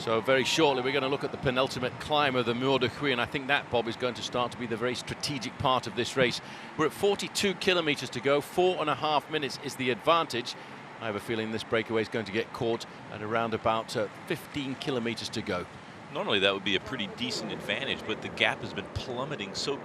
So very shortly we're going to look at the penultimate climb of the Mur de Huy, and I think that, Bob, is going to start to be the very strategic part of this race. We're at 42 kilometres to go. 4.5 minutes is the advantage. I have a feeling this breakaway is going to get caught at around about 15 kilometres to go. Normally that would be a pretty decent advantage, but the gap has been plummeting so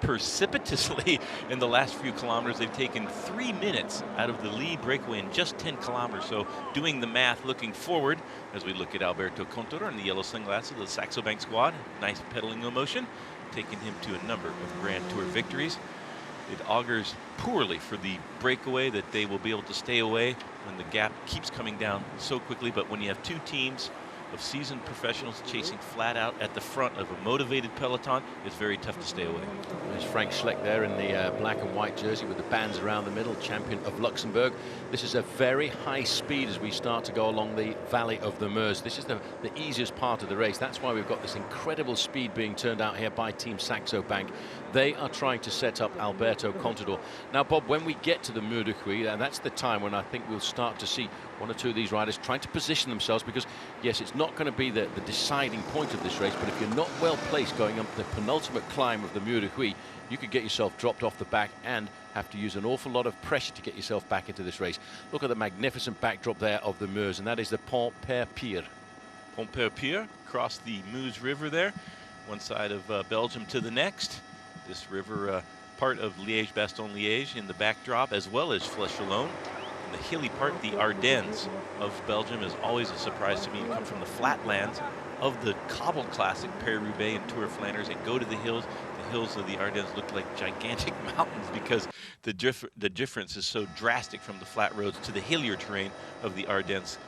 precipitously in the last few kilometers. They've taken 3 minutes out of the lead breakaway in just 10 kilometers. So doing the math, looking forward, as we look at Alberto Contador in the yellow sunglasses, the Saxo Bank squad, nice pedaling motion, taking him to a number of Grand Tour victories. It augurs poorly for the breakaway that they will be able to stay away when the gap keeps coming down so quickly. But when you have two teams of seasoned professionals chasing flat out at the front of a motivated peloton, it's very tough to stay away. There's Frank Schleck there in the black and white jersey with the bands around the middle, champion of Luxembourg. This is a very high speed as we start to go along the valley of the Meuse. This is the easiest part of the race. That's why we've got this incredible speed being turned out here by Team Saxo Bank. They are trying to set up Alberto Contador. Now, Bob, when we get to the Mur de Huy, and that's the time when I think we'll start to see one or two of these riders trying to position themselves, because, yes, it's not going to be the deciding point of this race, but if you're not well placed going up the penultimate climb of the Mur de Huy, you could get yourself dropped off the back and have to use an awful lot of pressure to get yourself back into this race. Look at the magnificent backdrop there of the Meuse, and that is the Pont Père-Pire. Pont Père-Pire, across the Meuse River there, one side of Belgium to the next. This river, part of Liège-Bastogne-Liège in the backdrop, as well as Fleche, Wallonne. And the hilly part, the Ardennes of Belgium, is always a surprise to me. You come from the flatlands of the cobbled classic Paris-Roubaix and Tour of Flanders and go to the hills. The hills of the Ardennes look like gigantic mountains because the difference is so drastic from the flat roads to the hillier terrain of the Ardennes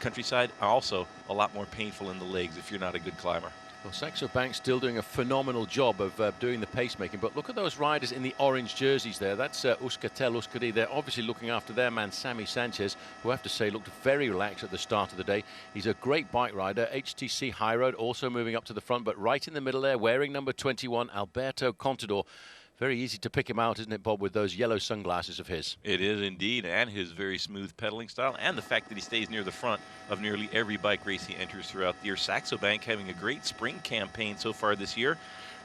countryside. Also a lot more painful in the legs if you're not a good climber. Well, Saxo Bank still doing a phenomenal job of doing the pacemaking, but look at those riders in the orange jerseys there. That's Euskaltel-Euskadi. They're obviously looking after their man, Sammy Sanchez, who I have to say looked very relaxed at the start of the day. He's a great bike rider. HTC High Road also moving up to the front, but right in the middle there, wearing number 21, Alberto Contador. Very easy to pick him out, isn't it, Bob, with those yellow sunglasses of his? It is indeed, and his very smooth pedaling style, and the fact that he stays near the front of nearly every bike race he enters throughout the year. Saxo Bank having a great spring campaign so far this year.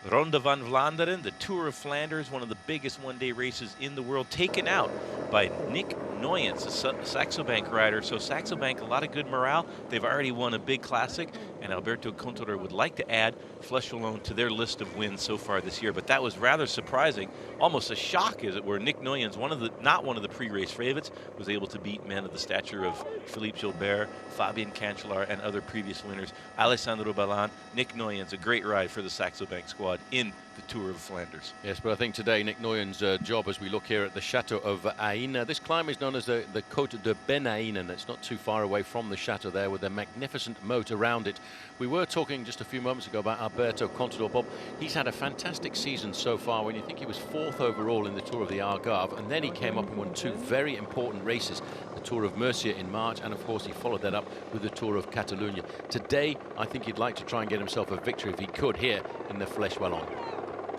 Ronde van Vlaanderen, the Tour of Flanders, one of the biggest one-day races in the world, taken out by Nick Noyens, a Saxo Bank rider. So Saxo Bank, a lot of good morale. They've already won a big classic, and Alberto Contador would like to add Fleche Wallonne to their list of wins so far this year. But that was rather surprising, almost a shock, as it were. Nick Noyens, not one of the pre-race favorites, was able to beat men of the stature of Philippe Gilbert, Fabien Cancellara, and other previous winners. Alessandro Ballan, Nick Noyens, a great ride for the Saxo Bank squad in the Tour of Flanders. Yes, but I think today Nick Noyens' job, as we look here at the Chateau of Ain, this climb is known as the Côte de Benaïn, and it's not too far away from the chateau there with a magnificent moat around it. We were talking just a few moments ago about Alberto Contador, Bob. He's had a fantastic season so far. When you think he was 4th overall in the Tour of the Algarve, and then he came up and won 2 very important races, the Tour of Murcia in March, and of course he followed that up with the Tour of Catalonia. Today, I think he'd like to try and get himself a victory if he could here in the Fleche Wallonne.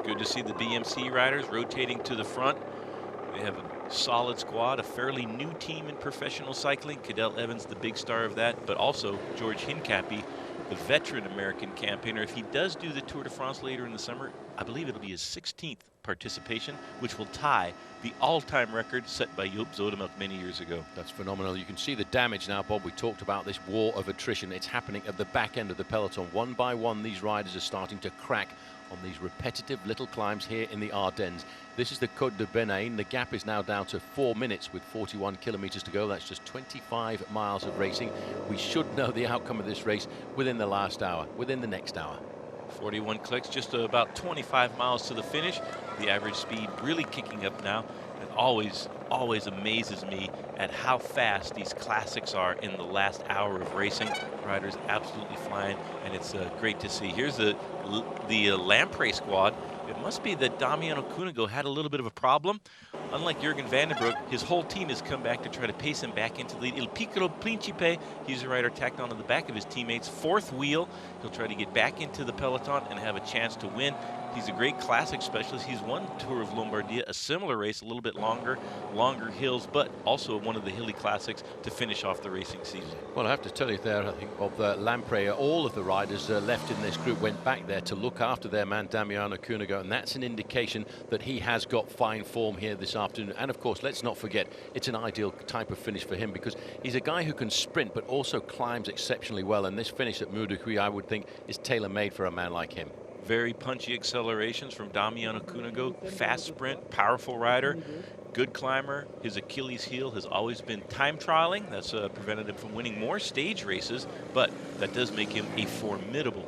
Good to see the BMC riders rotating to the front. They have a solid squad, a fairly new team in professional cycling. Cadel Evans, the big star of that, but also George Hincapie, the veteran American campaigner. If he does do the Tour de France later in the summer, I believe it'll be his 16th participation, which will tie the all-time record set by Joop Zoetemelk many years ago. That's phenomenal. You can see the damage now, Bob. We talked about this war of attrition. It's happening at the back end of the peloton. One by one, these riders are starting to crack on these repetitive little climbs here in the Ardennes. This is the Côte de Benaïn. The gap is now down to 4 minutes with 41 kilometers to go. That's just 25 miles of racing. We should know the outcome of this race within the last hour, within the next hour. 41 clicks, just about 25 miles to the finish. The average speed really kicking up now. It always amazes me at how fast these classics are in the last hour of racing. Riders absolutely flying, and it's great to see. Here's the Lamprey squad. It must be that Damiano Cunego had a little bit of a problem. Unlike Jürgen Vandenbroek, his whole team has come back to try to pace him back into the lead. Il Piccolo Principe, he's a rider tacked onto the back of his teammates. 4th wheel, he'll try to get back into the peloton and have a chance to win. He's a great classic specialist. He's won Tour of Lombardia, a similar race, a little bit longer hills, but also one of the hilly classics to finish off the racing season. Well, I have to tell you there, I think of Lamprey, all of the riders left in this group went back there to look after their man Damiano Cunego, and that's an indication that he has got fine form here this afternoon. And of course, let's not forget, it's an ideal type of finish for him because he's a guy who can sprint but also climbs exceptionally well, and this finish at Moudoukhui, I would think, is tailor-made for a man like him. Very punchy accelerations from Damiano Cunego, fast sprint, powerful rider, good climber. His Achilles heel has always been time trialing. That's prevented him from winning more stage races, but that does make him a formidable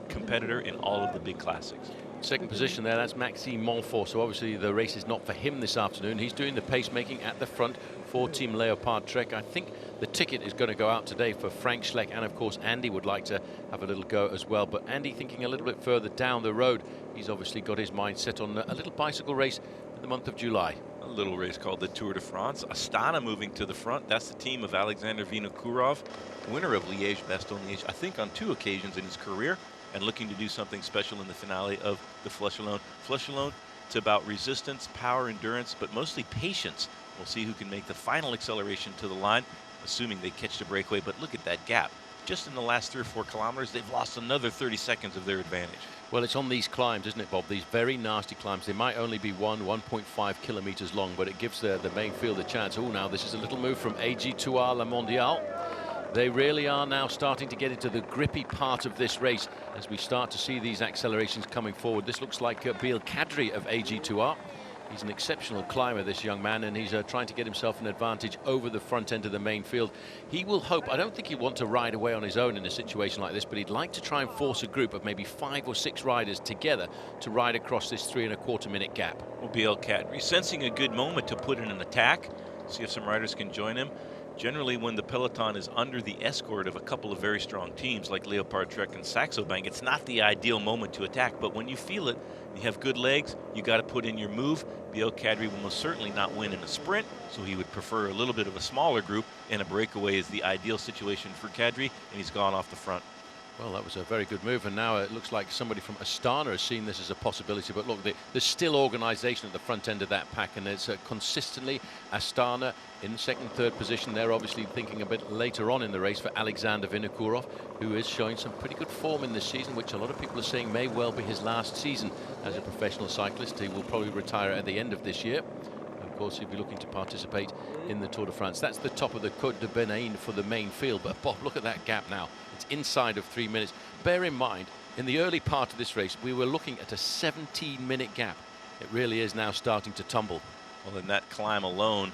competitor in all of the big classics. Second position there, that's Maxime Montfort. So obviously the race is not for him this afternoon. He's doing the pacemaking at the front for Team Leopard Trek. I think the ticket is going to go out today for Frank Schleck, and of course Andy would like to have a little go as well. But Andy thinking a little bit further down the road. He's obviously got his mind set on a little bicycle race in the month of July. A little race called the Tour de France. Astana moving to the front. That's the team of Alexander Vinokourov, winner of Liège-Bastogne-Liège, I think on 2 occasions in his career, and looking to do something special in the finale of the Fleche Wallonne. Fleche Wallonne, it's about resistance, power, endurance, but mostly patience. We'll see who can make the final acceleration to the line, assuming they catch the breakaway. But look at that gap. Just in the last 3 or 4 kilometers, they've lost another 30 seconds of their advantage. Well, it's on these climbs, isn't it, Bob? These very nasty climbs. They might only be 1.5 kilometers long, but it gives the main field a chance. Oh, now this is a little move from AG2R La Mondiale. They really are now starting to get into the grippy part of this race as we start to see these accelerations coming forward. This looks like Biel Kadri of AG2R. He's an exceptional climber, this young man, and he's trying to get himself an advantage over the front end of the main field. He will hope, I don't think he'll want to ride away on his own in a situation like this, but he'd like to try and force a group of maybe 5 or 6 riders together to ride across this 3¼ minute gap. Well, Biel Kadri sensing a good moment to put in an attack, see if some riders can join him. Generally, when the peloton is under the escort of a couple of very strong teams like Leopard Trek and Saxo Bank, it's not the ideal moment to attack. But when you feel it, you have good legs, you got to put in your move. Biel Kadri will most certainly not win in a sprint, so he would prefer a little bit of a smaller group, and a breakaway is the ideal situation for Kadri, and he's gone off the front. Well, that was a very good move, and now it looks like somebody from Astana has seen this as a possibility. But look, there's still organisation at the front end of that pack, and it's consistently Astana in second, third position. They're obviously thinking a bit later on in the race for Alexander Vinokourov, who is showing some pretty good form in this season, which a lot of people are saying may well be his last season as a professional cyclist. He will probably retire at the end of this year. Of course, he'll be looking to participate in the Tour de France. That's the top of the Côte de Benaïne for the main field. But Bob, look at that gap now. It's inside of 3 minutes. Bear in mind, in the early part of this race, we were looking at a 17-minute gap. It really is now starting to tumble. Well, in that climb alone,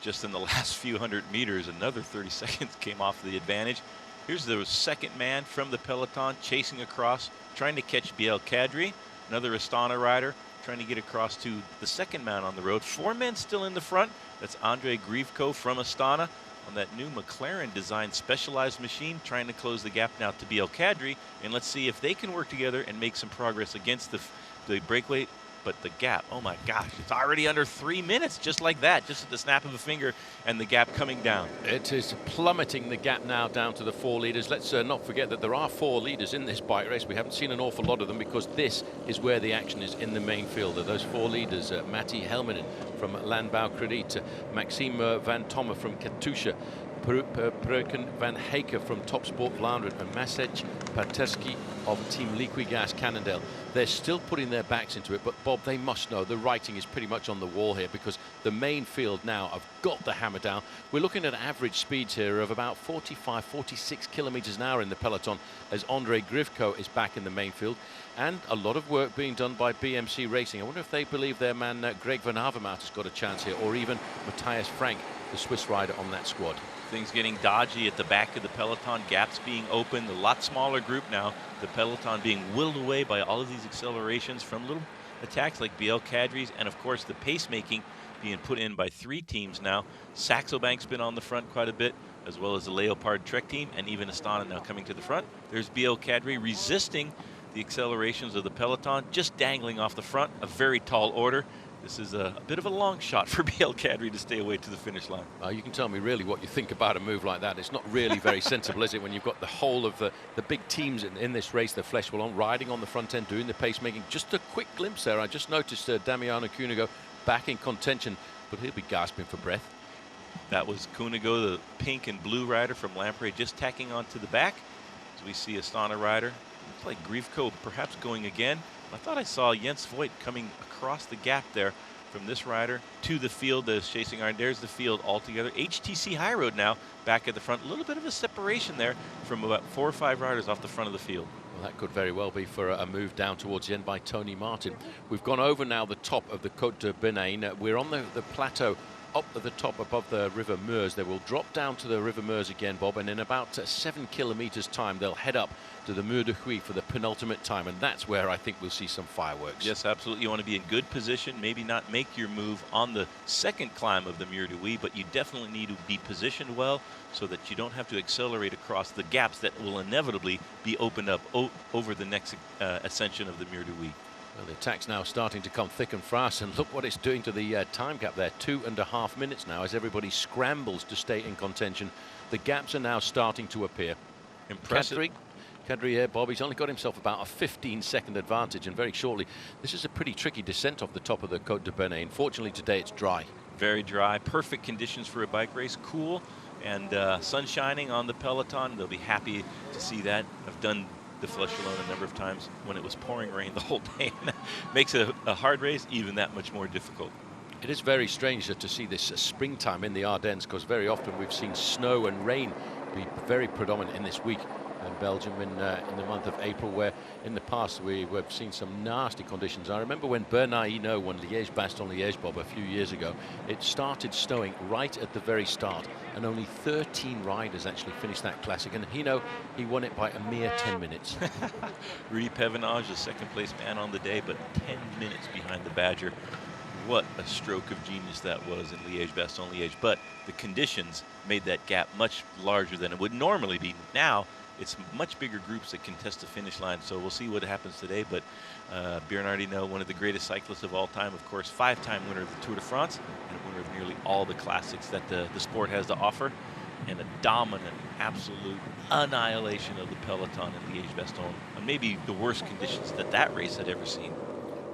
just in the last few hundred meters, another 30 seconds came off the advantage. Here's the second man from the peloton chasing across, trying to catch Biel Kadri, another Astana rider, trying to get across to the second man on the road. 4 men still in the front. That's Andrei Grivko from Astana on that new McLaren designed specialized machine, trying to close the gap now to Biel Kadri. And let's see if they can work together and make some progress against the breakaway. But the gap, oh my gosh, it's already under 3 minutes, just like that, just at the snap of a finger, and the gap coming down. It is plummeting the gap now down to the 4 leaders. Let's not forget that there are 4 leaders in this bike race. We haven't seen an awful lot of them because this is where the action is in the main field. Those 4 leaders, Matti Helminen from Landbau Krediet, Maxime van Tomme from Katusha, Breuken van Heike from Top Sport Vlaanderen, and Masej Paterski of Team Liquigas Cannondale. They're still putting their backs into it, but Bob, they must know the writing is pretty much on the wall here because the main field now have got the hammer down. We're looking at average speeds here of about 45, 46 kilometers an hour in the peloton as Andrei Grivko is back in the main field, and a lot of work being done by BMC Racing. I wonder if they believe their man Greg van Avermaet has got a chance here, or even Matthias Frank, the Swiss rider on that squad. Things getting dodgy at the back of the peloton, gaps being opened, a lot smaller group now. The peloton being willed away by all of these accelerations from little attacks like Biel Kadri's, and of course the pacemaking being put in by 3 teams now. Saxo Bank's been on the front quite a bit, as well as the Leopard Trek team, and even Astana now coming to the front. There's Biel Kadri resisting the accelerations of the peloton, just dangling off the front, a very tall order. This is a bit of a long shot for BL Cadre to stay away to the finish line. You can tell me really what you think about a move like that. It's not really very sensible, is it, when you've got the whole of the big teams in this race, the Fleche Wallonne, riding on the front end, doing the pacemaking. Just a quick glimpse there. I just noticed Damiano Cunego back in contention, but he'll be gasping for breath. That was Cunego, the pink and blue rider from Lamprey, just tacking onto the back. So we see Astana rider. Looks like Griefko perhaps going again. I thought I saw Jens Voigt coming across the gap there from this rider to the field that is chasing iron. There's the field altogether. HTC High Road now back at the front. A little bit of a separation there from about 4 or 5 riders off the front of the field. Well, that could very well be for a move down towards the end by Tony Martin. We've gone over now the top of the Côte de Benaine. We're on the plateau up at the top above the River Meuse. They will drop down to the River Meuse again, Bob, and in about 7 kilometers time they'll head up to the Mur de Huy for the penultimate time, and that's where I think we'll see some fireworks. Yes, absolutely. You want to be in good position, maybe not make your move on the second climb of the Mur de Huy, but you definitely need to be positioned well so that you don't have to accelerate across the gaps that will inevitably be opened up over the next ascension of the Mur de Huy. Well, the attack's now starting to come thick and fast, and look what it's doing to the time gap there. 2.5 minutes now as everybody scrambles to stay in contention. The gaps are now starting to appear. Impressive. Cadre here, Bob, he's only got himself about a 15-second advantage, and very shortly, this is a pretty tricky descent off the top of the Côte de Benaine. Fortunately, today it's dry. Very dry. Perfect conditions for a bike race. Cool and sun shining on the peloton. They'll be happy to see that. I've done the Fleche Wallonne a number of times when it was pouring rain the whole day. Makes a hard race even that much more difficult. It is very strange to see this springtime in the Ardennes, because very often we've seen snow and rain be very predominant in this week in Belgium in the month of April, where in the past we've seen some nasty conditions. I remember when Bernard Hinault won Liège-Bastogne-Liège, Bob, a few years ago, it started snowing right at the very start, and only 13 riders actually finished that classic, and Hinault, he won it by a mere 10 minutes. Rudy Pevenage, the second place man on the day, but 10 minutes behind the Badger. What a stroke of genius that was in Liège-Bastogne-Liège. But the conditions made that gap much larger than it would normally be. Now it's much bigger groups that contest the finish line, so we'll see what happens today. But Bernard Hinault, one of the greatest cyclists of all time, of course, 5-time winner of the Tour de France and winner of nearly all the classics that the sport has to offer, and a dominant, absolute annihilation of the peloton in Liège-Bastogne, and maybe the worst conditions that race had ever seen.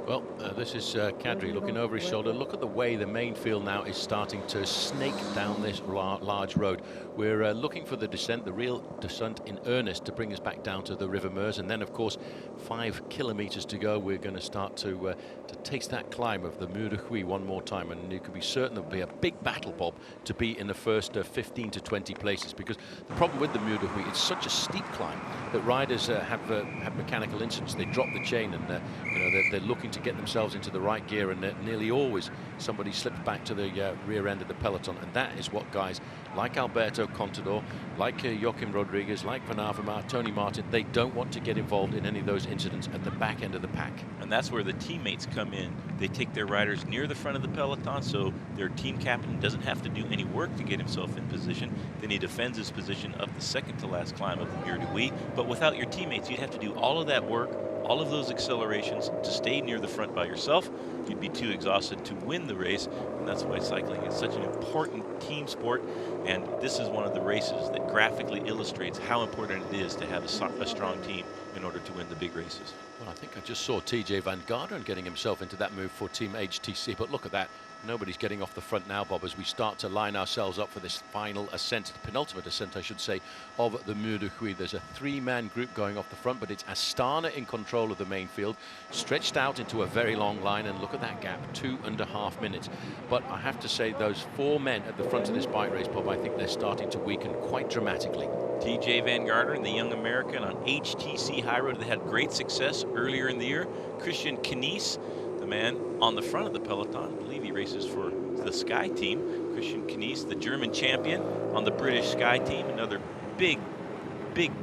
Well, this is Cadre looking over his shoulder. Look at the way the main field now is starting to snake down this large road. We're looking for the descent, the real descent in earnest, to bring us back down to the River Meuse. And then, of course, 5 kilometers to go. We're going to start to taste that climb of the Mur de Huy one more time. And you can be certain there'll be a big battle, Bob, to be in the first 15 to 20 places. Because the problem with the Mur de Huy, it's such a steep climb that riders have mechanical incidents. They drop the chain, and they're looking to get themselves into the right gear, and nearly always somebody slips back to the rear end of the peloton, and that is what guys like Alberto Contador, like Joachim Rodriguez, like Van Avermaet, Tony Martin, they don't want to get involved in any of those incidents at the back end of the pack. And that's where the teammates come in. They take their riders near the front of the peloton, so their team captain doesn't have to do any work to get himself in position. Then he defends his position up the second to last climb of the Mur de Huy. But without your teammates, you'd have to do all of that work, all of those accelerations to stay near the front by yourself. You'd be too exhausted to win the race, and that's why cycling is such an important team sport. And this is one of the races that graphically illustrates how important it is to have a strong team in order to win the big races. Well, I think I just saw TJ Van Garderen getting himself into that move for Team HTC, but look at that. Nobody's getting off the front now, Bob, as we start to line ourselves up for this final ascent, penultimate ascent, I should say, of the Mur de Huy. There's a 3-man group going off the front, but it's Astana in control of the main field, stretched out into a very long line, and look at that gap, 2.5 minutes. But I have to say, those 4 men at the front of this bike race, Bob, I think they're starting to weaken quite dramatically. TJ Van Garderen, the young American on HTC High Road that had great success earlier in the year. Christian Knies, the man on the front of the peloton, I believe he races for the Sky team. Christian Knies, the German champion on the British Sky team, another big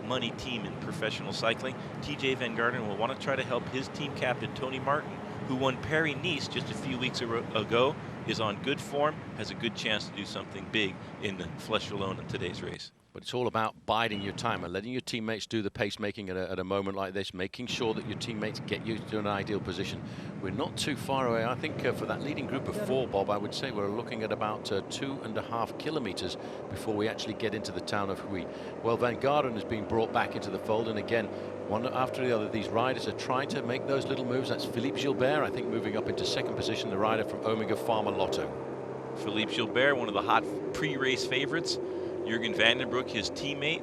money team in professional cycling. TJ Van Garderen will want to try to help his team captain, Tony Martin, who won Paris-Nice just a few weeks ago, is on good form, has a good chance to do something big in the Fleche Wallonne in today's race. but it's all about biding your time and letting your teammates do the pacemaking at a moment like this, making sure that your teammates get you to an ideal position. We're not too far away. I think for that leading group of 4, Bob, I would say we're looking at about 2.5 kilometers before we actually get into the town of Huy. Well, Van Garderen has been brought back into the fold, and again, one after the other, these riders are trying to make those little moves. That's Philippe Gilbert, I think, moving up into 2nd position, the rider from Omega Pharma Lotto. Philippe Gilbert, one of the hot pre-race favorites. Jürgen Vandenbroek, his teammate,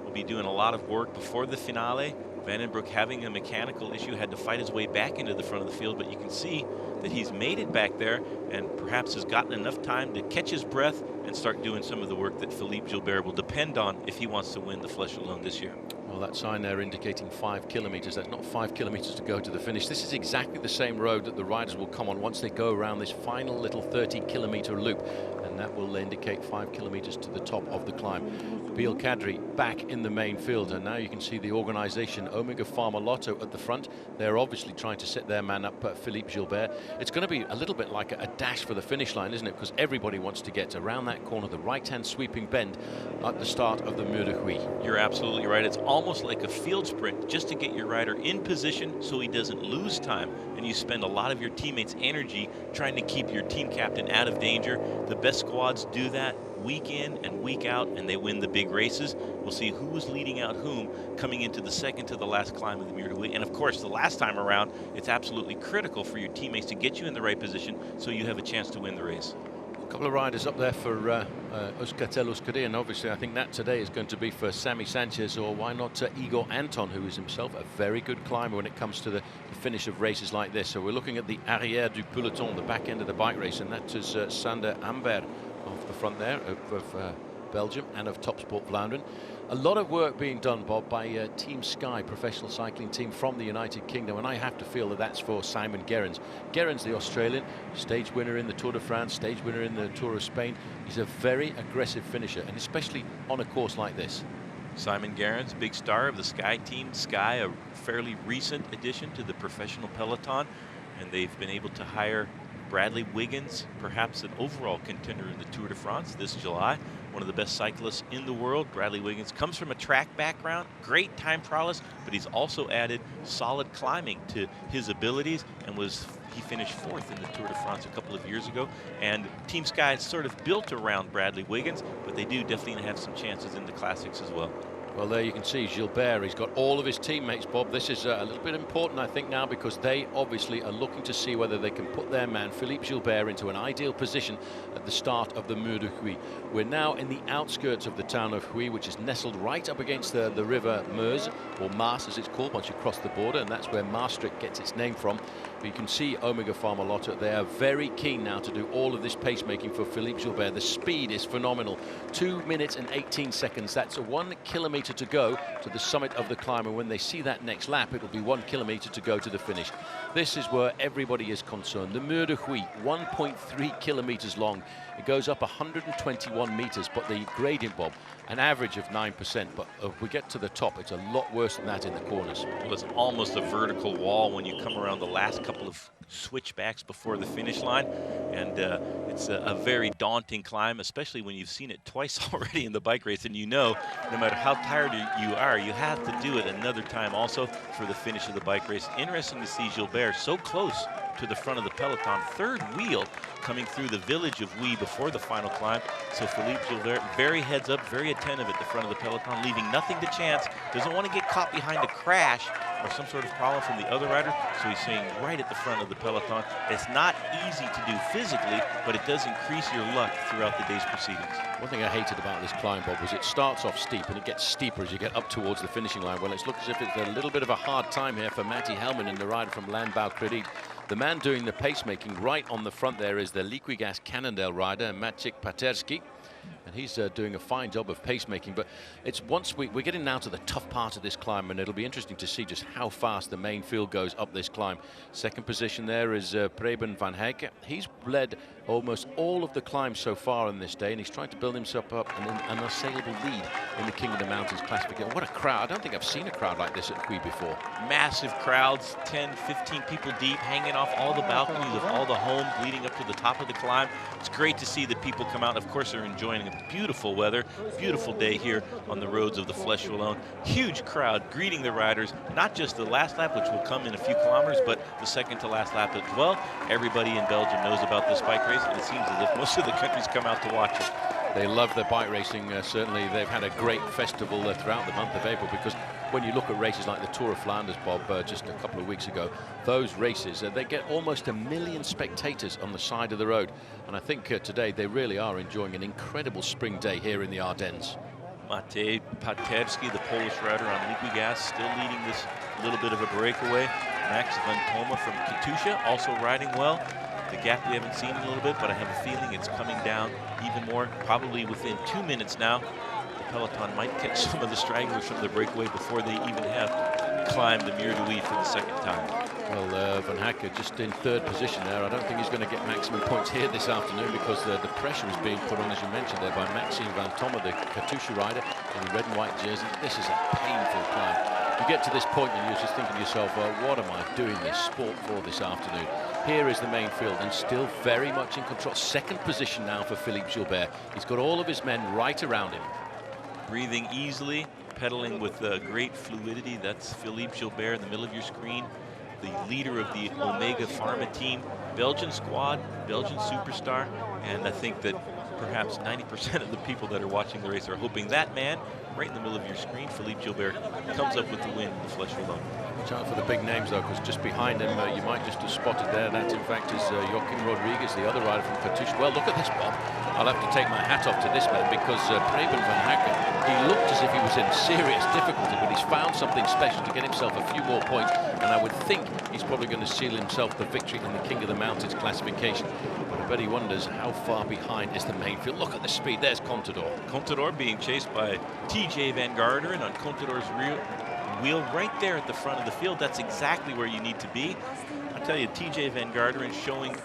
will be doing a lot of work before the finale. Vandenbroek, having a mechanical issue, had to fight his way back into the front of the field, but you can see that he's made it back there and perhaps has gotten enough time to catch his breath and start doing some of the work that Philippe Gilbert will depend on if he wants to win the Fleche Wallonne this year. Well, that sign there indicating 5 kilometers. That's not 5 kilometers to go to the finish. This is exactly the same road that the riders will come on once they go around this final little 30-kilometer loop, and that will indicate 5 kilometers to the top of the climb. Biel Kadri back in the main field, and now you can see the organization Omega Pharma Lotto at the front. They're obviously trying to set their man up, Philippe Gilbert. It's going to be a little bit like a dash for the finish line, isn't it? Because everybody wants to get around that corner, the right-hand sweeping bend at the start of the Mur de Huy. You're absolutely right. It's almost like a field sprint just to get your rider in position so he doesn't lose time, and you spend a lot of your teammates' energy trying to keep your team captain out of danger. The best squads do that week in and week out, and they win the big races. We'll see who's leading out whom coming into the second to the last climb of the Mur de Huy. And of course, the last time around, it's absolutely critical for your teammates to get you in the right position so you have a chance to win the race. A couple of riders up there for Euskaltel-Euskadi, and obviously I think that today is going to be for Sammy Sanchez, or why not Igor Anton, who is himself a very good climber when it comes to the finish of races like this. So we're looking at the arrière du peloton, the back end of the bike race, and that is Sander Amber off the front there of Belgium and of Topsport Vlaanderen. A lot of work being done, Bob, by Team Sky, professional cycling team from the United Kingdom, and I have to feel that that's for Simon Gerrans. Gerrans, the Australian, stage winner in the Tour de France, stage winner in the Tour of Spain. He's a very aggressive finisher, and especially on a course like this. Simon Gerrans, big star of the Sky team. Sky, a fairly recent addition to the professional peloton, and they've been able to hire Bradley Wiggins, perhaps an overall contender in the Tour de France this July, one of the best cyclists in the world. Bradley Wiggins comes from a track background, great time prowess, but he's also added solid climbing to his abilities, and he finished 4th in the Tour de France a couple of years ago. And Team Sky is sort of built around Bradley Wiggins, but they do definitely have some chances in the classics as well. Well, there you can see Gilbert. He's got all of his teammates, Bob. This is a little bit important, I think, now, because they obviously are looking to see whether they can put their man, Philippe Gilbert, into an ideal position at the start of the Mur de Huy. We're now in the outskirts of the town of Huy, which is nestled right up against the river Meuse, or Maas as it's called once you cross the border, and that's where Maastricht gets its name from. But you can see Omega Pharma Lotto. They are very keen now to do all of this pacemaking for Philippe Gilbert. The speed is phenomenal. 2 minutes and 18 seconds. That's a 1 kilometer to go to the summit of the climb, and when they see that next lap, it will be 1 kilometer to go to the finish. This is where everybody is concerned. The Mur de Huy, 1.3 kilometers long. It goes up 121 meters, but the gradient, Bob, an average of 9%. But if we get to the top, it's a lot worse than that in the corners. Well, it's almost a vertical wall when you come around the last couple of switchbacks before the finish line, and it's a very daunting climb, especially when you've seen it twice already in the bike race, and you know no matter how tired you are, you have to do it another time also for the finish of the bike race. Interesting to see Gilbert so close to the front of the peloton, third wheel coming through the village of Huy before the final climb. So Philippe Gilbert very heads up, very attentive at the front of the peloton, leaving nothing to chance, doesn't want to get caught behind a crash or some sort of problem from the other rider, so he's staying right at the front of the peloton. It's not easy to do physically, but it does increase your luck throughout the day's proceedings. One thing I hated about this climb, Bob, was it starts off steep and it gets steeper as you get up towards the finishing line. Well, it looks as if it's a little bit of a hard time here for Matti Helman and the rider from Landbau Credit. The man doing the pacemaking right on the front there is the Liquigas Cannondale rider, Maciej Paterski. And he's doing a fine job of pacemaking, but it's once we're getting now to the tough part of this climb, and it'll be interesting to see just how fast the main field goes up this climb. Second position there is Preben van Heijken. He's led almost all of the climb so far on this day, and he's trying to build himself up an unassailable lead in the King of the Mountains classification. What a crowd. I don't think I've seen a crowd like this at Huy before. Massive crowds, 10, 15 people deep, hanging off all the balconies of all the homes leading up to the top of the climb. It's great to see the people come out. Of course, they're enjoying the beautiful weather, beautiful day here on the roads of the Fleche Wallonne. Huge crowd greeting the riders, not just the last lap, which will come in a few kilometers, but the second to last lap as well. Everybody in Belgium knows about this bike race, and it seems as if most of the countries come out to watch it. They love the bike racing. Certainly, they've had a great festival throughout the month of April, because when you look at races like the Tour of Flanders, Bob, just a couple of weeks ago, those races, they get almost 1 million spectators on the side of the road. And I think today they really are enjoying an incredible spring day here in the Ardennes. Matej Paterski, the Polish rider on Liquigas, still leading this little bit of a breakaway. Max van Toma from Katusha also riding well. The gap we haven't seen in a little bit, but I have a feeling it's coming down even more. Probably within 2 minutes now, the peloton might catch some of the stragglers from the breakaway before they even have climbed the Mur de Huy for the second time. Well, Van Hacker just in third position there. I don't think he's going to get maximum points here this afternoon, because the pressure is being put on, as you mentioned there, by Maxime van Toma, the Katusha rider in the red and white jersey. This is a painful climb. You get to this point and you're just thinking to yourself, well, what am I doing this sport for this afternoon? Here is the main field, and still very much in control. Second position now for Philippe Gilbert. He's got all of his men right around him. Breathing easily, pedaling with great fluidity. That's Philippe Gilbert in the middle of your screen, the leader of the Omega Pharma team. Belgian squad, Belgian superstar, and I think that perhaps 90% of the people that are watching the race are hoping that man, right in the middle of your screen, Philippe Gilbert, comes up with the win in the Fleche Wallonne. Watch out for the big names, though, because just behind him, you might just have spotted there, that in fact is Joachim Rodriguez, the other rider from Katusha. Well, look at this, Bob. I'll have to take my hat off to this man, because Preben van Hacker, he looked as if he was in serious difficulty, but he's found something special to get himself a few more points, and I would think he's probably going to seal himself the victory in the King of the Mountains classification. But I bet he wonders how far behind is the main field. Look at the speed. There's Contador. Contador being chased by TJ Van Garderen on Contador's wheel right there at the front of the field. That's exactly where you need to be. I tell you, TJ Van Garderen showing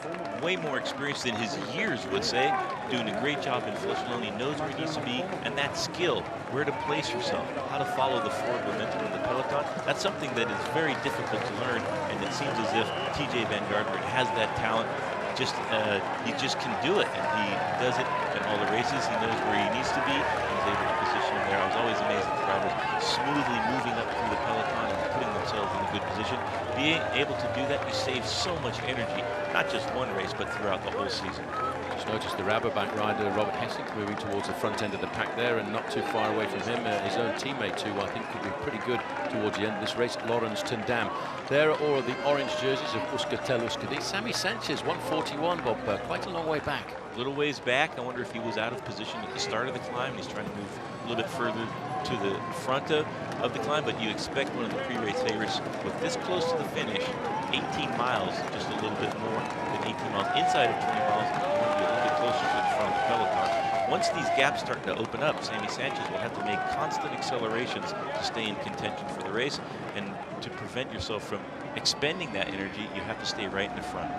way more experience than his years would say, doing a great job in Fleche Wallonne. He knows where he needs to be, and that skill, where to place yourself, how to follow the forward momentum in the peloton, that's something that is very difficult to learn, and it seems as if TJ Van Garderen has that talent. He just can do it, and he does it in all the races. He knows where he needs to be, and he's able to position him there. I was always amazed at the riders smoothly moving up through the peloton and putting themselves in a good position. Being able to do that, you save so much energy, not just one race, but throughout the whole season. Just noticed the Rabobank rider, Robert Hessink, moving towards the front end of the pack there, and not too far away from him, his own teammate too, I think could be pretty good towards the end of this race, Laurens ten Dam. There are all of the orange jerseys of Euskaltel Euskadi. Sammy Sanchez, 141, Bob, quite a long way back. A little ways back. I wonder if he was out of position at the start of the climb. He's trying to move a little bit further to the front of the climb, but you expect one of the pre-race favorites with this close to the finish, 18 miles, just a little bit more than 18 miles. Inside of 20 miles, you want to be a little bit closer to the front of the peloton. Once these gaps start to open up, Sammy Sanchez will have to make constant accelerations to stay in contention for the race, and to prevent yourself from expending that energy, you have to stay right in the front.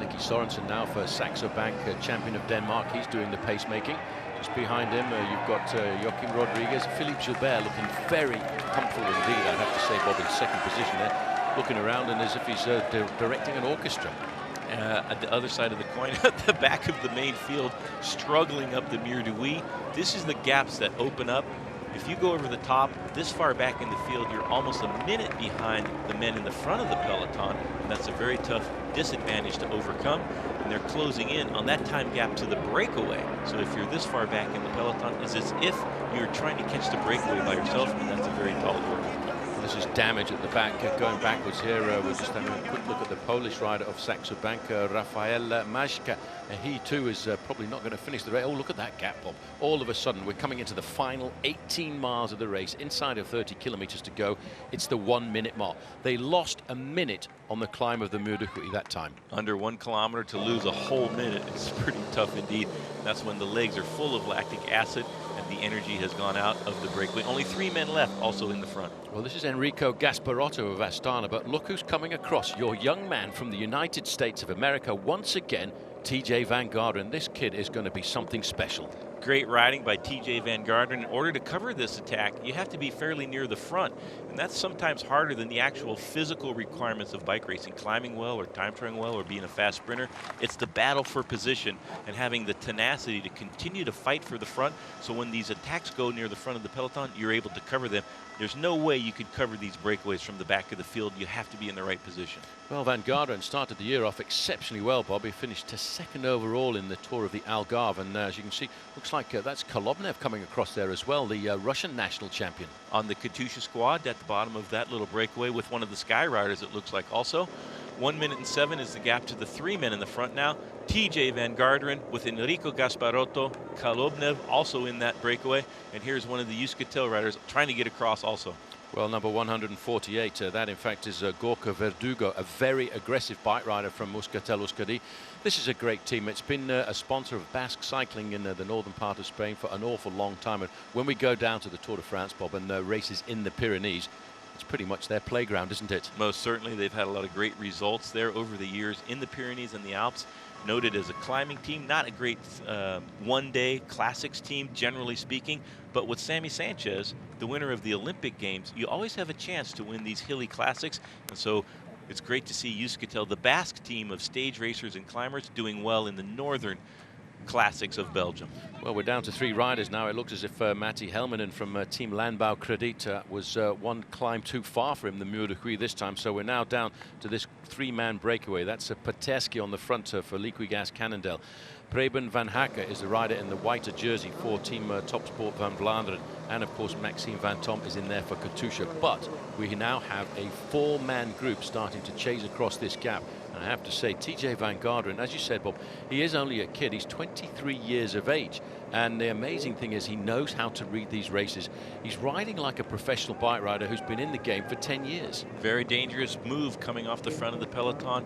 Nicky Sorensen now for Saxo Bank, champion of Denmark. He's doing the pacemaking. Just behind him, you've got Joachim Rodriguez. Philippe Gilbert looking very comfortable indeed, I'd have to say, Bob, in second position there. Looking around and as if he's directing an orchestra. At the other side of the coin, at the back of the main field, struggling up the Mur de Huy. This is the gaps that open up. If you go over the top, this far back in the field, you're almost a minute behind the men in the front of the peloton, and that's a very tough disadvantage to overcome. And they're closing in on that time gap to the breakaway. So if you're this far back in the peloton, it's as if you're trying to catch the breakaway by yourself, and that's a very tall order. This is damage at the back, going backwards here. We're just having a quick look at the Polish rider of Saxo Bank, Rafael Majka. He too is probably not going to finish the race. Oh, look at that gap, Bob. All of a sudden, we're coming into the final 18 miles of the race, inside of 30 kilometers to go. It's the 1 minute mark. They lost a minute on the climb of the Mur de Huy that time. Under 1 kilometer to lose a whole minute is pretty tough indeed. That's when the legs are full of lactic acid and the energy has gone out of the breakaway. Only 3 men left, also in the front. Well, this is Enrico Gasparotto of Astana, but look who's coming across. Your young man from the United States of America once again TJ Van Garderen. This kid is going to be something special. Great riding by TJ Van Garderen. In order to cover this attack, you have to be fairly near the front, and that's sometimes harder than the actual physical requirements of bike racing, climbing well or time trialing well or being a fast sprinter. It's the battle for position and having the tenacity to continue to fight for the front, so when these attacks go near the front of the peloton, you're able to cover them. There's no way you could cover these breakaways from the back of the field. You have to be in the right position. Well, Van Garderen started the year off exceptionally well, Bob. He finished second overall in the Tour of the Algarve, and as you can see, looks like that's Kolobnev coming across there as well, the Russian national champion. On the Katusha squad at the bottom of that little breakaway with one of the Sky Riders, it looks like also. 1 minute and 7 is the gap to the 3 men in the front now. TJ Van Garderen with Enrico Gasparotto, Kolobnev also in that breakaway, and here's one of the Euskaltel riders trying to get across also. Well, number 148, that in fact is Gorka Verdugo, a very aggressive bike rider from Euskaltel Euskadi. This is a great team. It's been a sponsor of Basque cycling in the northern part of Spain for an awful long time. And when we go down to the Tour de France, Bob, and races in the Pyrenees, it's pretty much their playground, isn't it? Most certainly. They've had a lot of great results there over the years in the Pyrenees and the Alps. Noted as a climbing team, not a great one-day classics team, generally speaking, but with Sammy Sanchez, the winner of the Olympic Games, you always have a chance to win these hilly classics, and so it's great to see Euskaltel, the Basque team of stage racers and climbers, doing well in the northern classics of Belgium. Well, we're down to 3 riders now. It looks as if Matti Helminen from Team Landbau Credit was one climb too far for him, the Muur de Huy this time. So we're now down to this 3-man breakaway. That's Paterski on the front for Liquigas Cannondale. Preben van Hakke is the rider in the whiter jersey for Team Topsport van Vlaanderen. And of course, Maxime Van Tom is in there for Katusha. But we now have a 4-man group starting to chase across this gap. And I have to say, TJ Van Garderen, as you said, Bob, he is only a kid. He's 23 years of age. And the amazing thing is he knows how to read these races. He's riding like a professional bike rider who's been in the game for 10 years. Very dangerous move coming off the front of the peloton.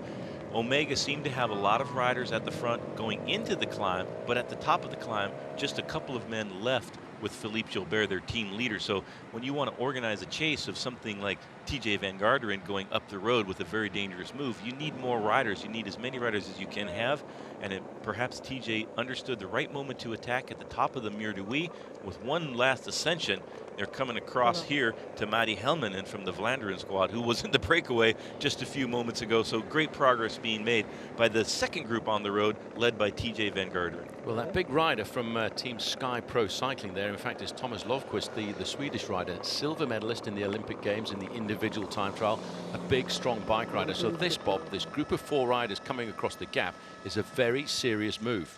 Omega seemed to have a lot of riders at the front going into the climb, but at the top of the climb, just a couple of men left with Philippe Gilbert, their team leader. So when you want to organize a chase of something like TJ Van Garderen going up the road with a very dangerous move, you need more riders. You need as many riders as you can have. And perhaps TJ understood the right moment to attack at the top of the Muur de Huy. With one last ascension, they're coming across here to Matti Helminen from the Vlaanderen squad, who was in the breakaway just a few moments ago. So great progress being made by the second group on the road, led by TJ Van Garderen. Well, that big rider from Team Sky Pro Cycling there, in fact, is Thomas Lovquist, the Swedish rider, silver medalist in the Olympic Games in the individual time trial, a big, strong bike rider. So this, Bob, this group of 4 riders coming across the gap is a very serious move.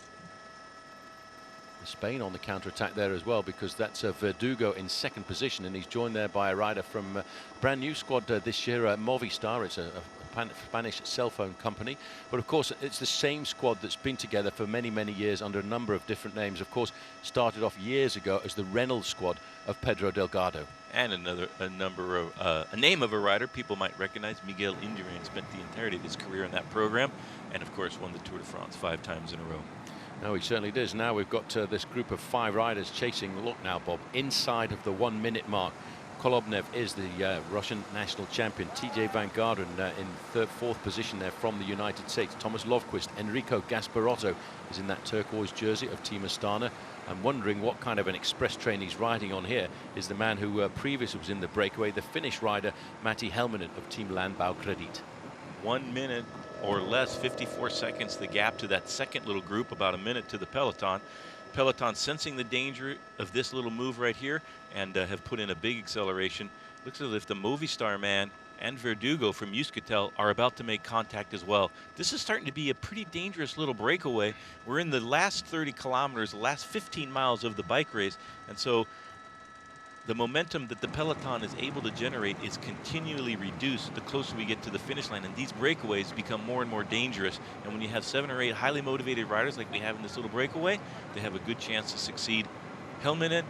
Spain on the counter-attack there as well, because that's Verdugo in second position, and he's joined there by a rider from a brand new squad this year, Movistar. It's a Spanish cell phone company, but of course it's the same squad that's been together for many, many years under a number of different names. Of course, started off years ago as the Reynolds squad of Pedro Delgado. And a name of a rider people might recognize, Miguel Indurain, spent the entirety of his career in that program, and of course won the Tour de France 5 times in a row. No, he certainly does. Now we've got this group of 5 riders chasing. Look now, Bob, inside of the 1-minute mark. Kolobnev is the Russian national champion. TJ Van Garderen in 4th position there from the United States. Thomas Lovquist, Enrico Gasparotto is in that turquoise jersey of Team Astana. I'm wondering what kind of an express train he's riding on here. Is the man who previously was in the breakaway, the Finnish rider Matti Helminen of Team Landbau Credit. 1 minute or less, 54 seconds, the gap to that second little group, about a minute to the peloton. Peloton sensing the danger of this little move right here and have put in a big acceleration. Looks as if the Movistar man and Verdugo from Euskaltel are about to make contact as well. This is starting to be a pretty dangerous little breakaway. We're in the last 30 kilometers, the last 15 miles of the bike race, and so the momentum that the peloton is able to generate is continually reduced the closer we get to the finish line, and these breakaways become more and more dangerous. And when you have 7 or 8 highly motivated riders like we have in this little breakaway, they have a good chance to succeed. Helminen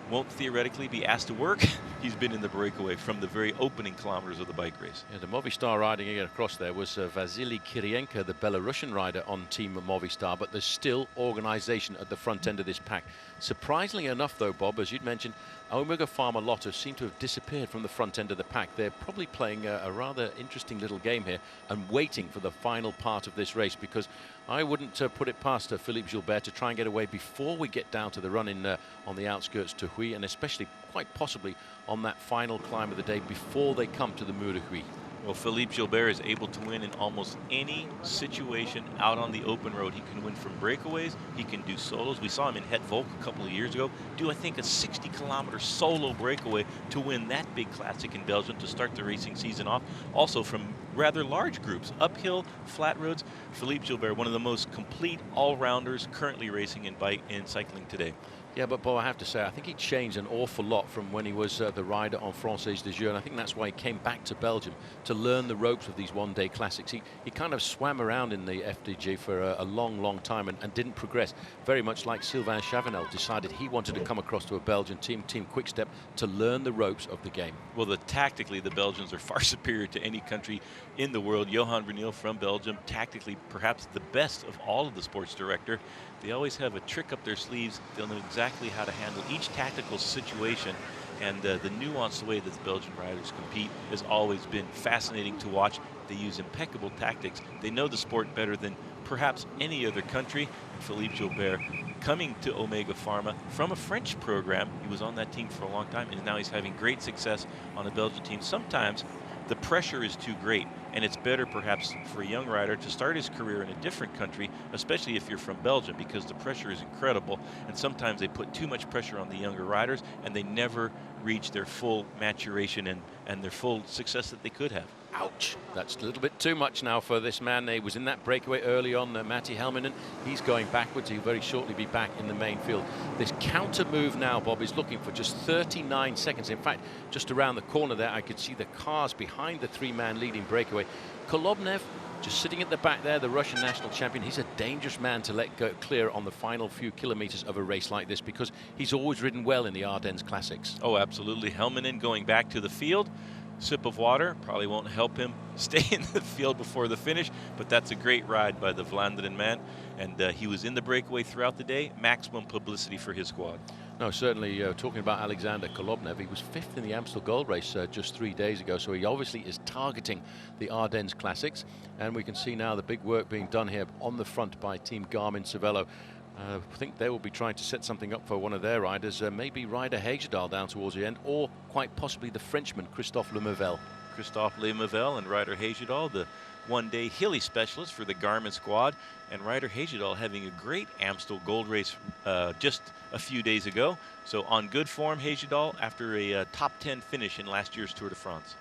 won't theoretically be asked to work. He's been in the breakaway from the very opening kilometers of the bike race. Yeah, the Movistar riding again across there was Vasily Kirienko, the Belarusian rider on Team Movistar, but there's still organization at the front end of this pack. Surprisingly enough, though, Bob, as you'd mentioned, Omega Pharma Lotto seem to have disappeared from the front end of the pack. They're probably playing a rather interesting little game here and waiting for the final part of this race, because I wouldn't put it past Philippe Gilbert to try and get away before we get down to the run-in on the outskirts to Huy, and especially quite possibly on that final climb of the day before they come to the Mur de Huy. Well, Philippe Gilbert is able to win in almost any situation out on the open road. He can win from breakaways. He can do solos. We saw him in Het Volk a couple of years ago do, I think, a 60-kilometer solo breakaway to win that big classic in Belgium to start the racing season off. Also from rather large groups, uphill, flat roads. Philippe Gilbert, one of the most complete all-rounders currently racing in cycling today. Yeah, but Bo, I have to say, I think he changed an awful lot from when he was the rider on Française des Jeux, and I think that's why he came back to Belgium to learn the ropes of these one-day classics. He kind of swam around in the FDJ for a long time and didn't progress, very much like Sylvain Chavanel decided he wanted to come across to a Belgian team, Team Quickstep, to learn the ropes of the game. Well, tactically, the Belgians are far superior to any country in the world. Johan Bruneel from Belgium, tactically perhaps the best of all of the sports director. They always have a trick up their sleeves. They'll know exactly how to handle each tactical situation. And the nuanced way that the Belgian riders compete has always been fascinating to watch. They use impeccable tactics. They know the sport better than perhaps any other country. And Philippe Gilbert, coming to Omega Pharma from a French program, he was on that team for a long time, and now he's having great success on a Belgian team. Sometimes the pressure is too great, and it's better perhaps for a young rider to start his career in a different country, especially if you're from Belgium, because the pressure is incredible, and sometimes they put too much pressure on the younger riders, and they never reach their full maturation and their full success that they could have. Ouch, that's a little bit too much now for this man. He was in that breakaway early on, Matti Helminen. He's going backwards. He'll very shortly be back in the main field. This counter move now, Bob, is looking for just 39 seconds. In fact, just around the corner there, I could see the cars behind the three-man leading breakaway. Kolobnev just sitting at the back there, the Russian national champion. He's a dangerous man to let go clear on the final few kilometers of a race like this because he's always ridden well in the Ardennes Classics. Oh, absolutely. Helminen going back to the field. Sip of water probably won't help him stay in the field before the finish, but that's a great ride by the Vlaanderen man, and he was in the breakaway throughout the day. Maximum publicity for his squad. No, certainly, talking about Alexander Kolobnev, he was 5th in the Amstel Gold Race just 3 days ago, so he obviously is targeting the Ardennes Classics, and we can see now the big work being done here on the front by Team Garmin-Cervelo. I think they will be trying to set something up for one of their riders, maybe Ryder Hagedal down towards the end, or quite possibly the Frenchman, Christophe Lemevelle. Christophe Lemevelle and Ryder Hagedal, the one-day hilly specialist for the Garmin squad, and Ryder Hagedal having a great Amstel Gold Race just a few days ago. So on good form, Hagedal, after a top 10 finish in last year's Tour de France.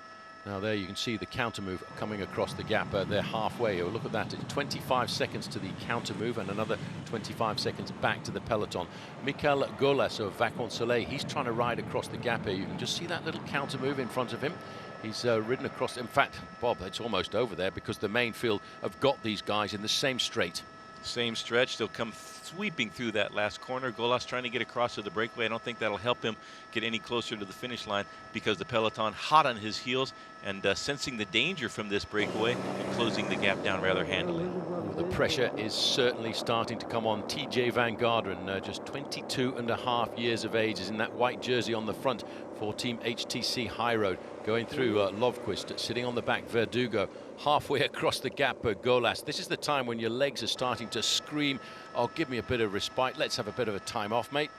Now there you can see the counter move coming across the gap. They're halfway. Oh, look at that. It's 25 seconds to the counter move and another 25 seconds back to the peloton. Michael Golas of Vacances Soleil, he's trying to ride across the gap here. You can just see that little counter move in front of him. He's ridden across. In fact, Bob, it's almost over there because the main field have got these guys in the same straight. Same stretch. They'll come sweeping through that last corner. Golas trying to get across to the breakaway. I don't think that'll help him get any closer to the finish line because the peloton hot on his heels and sensing the danger from this breakaway and closing the gap down rather handily. The pressure is certainly starting to come on. TJ Van Garderen, just 22.5 years of age, is in that white jersey on the front for Team HTC High Road, going through Lovquist, sitting on the back, Verdugo, halfway across the gap, Golas. This is the time when your legs are starting to scream, oh, give me a bit of respite, let's have a bit of a time off, mate.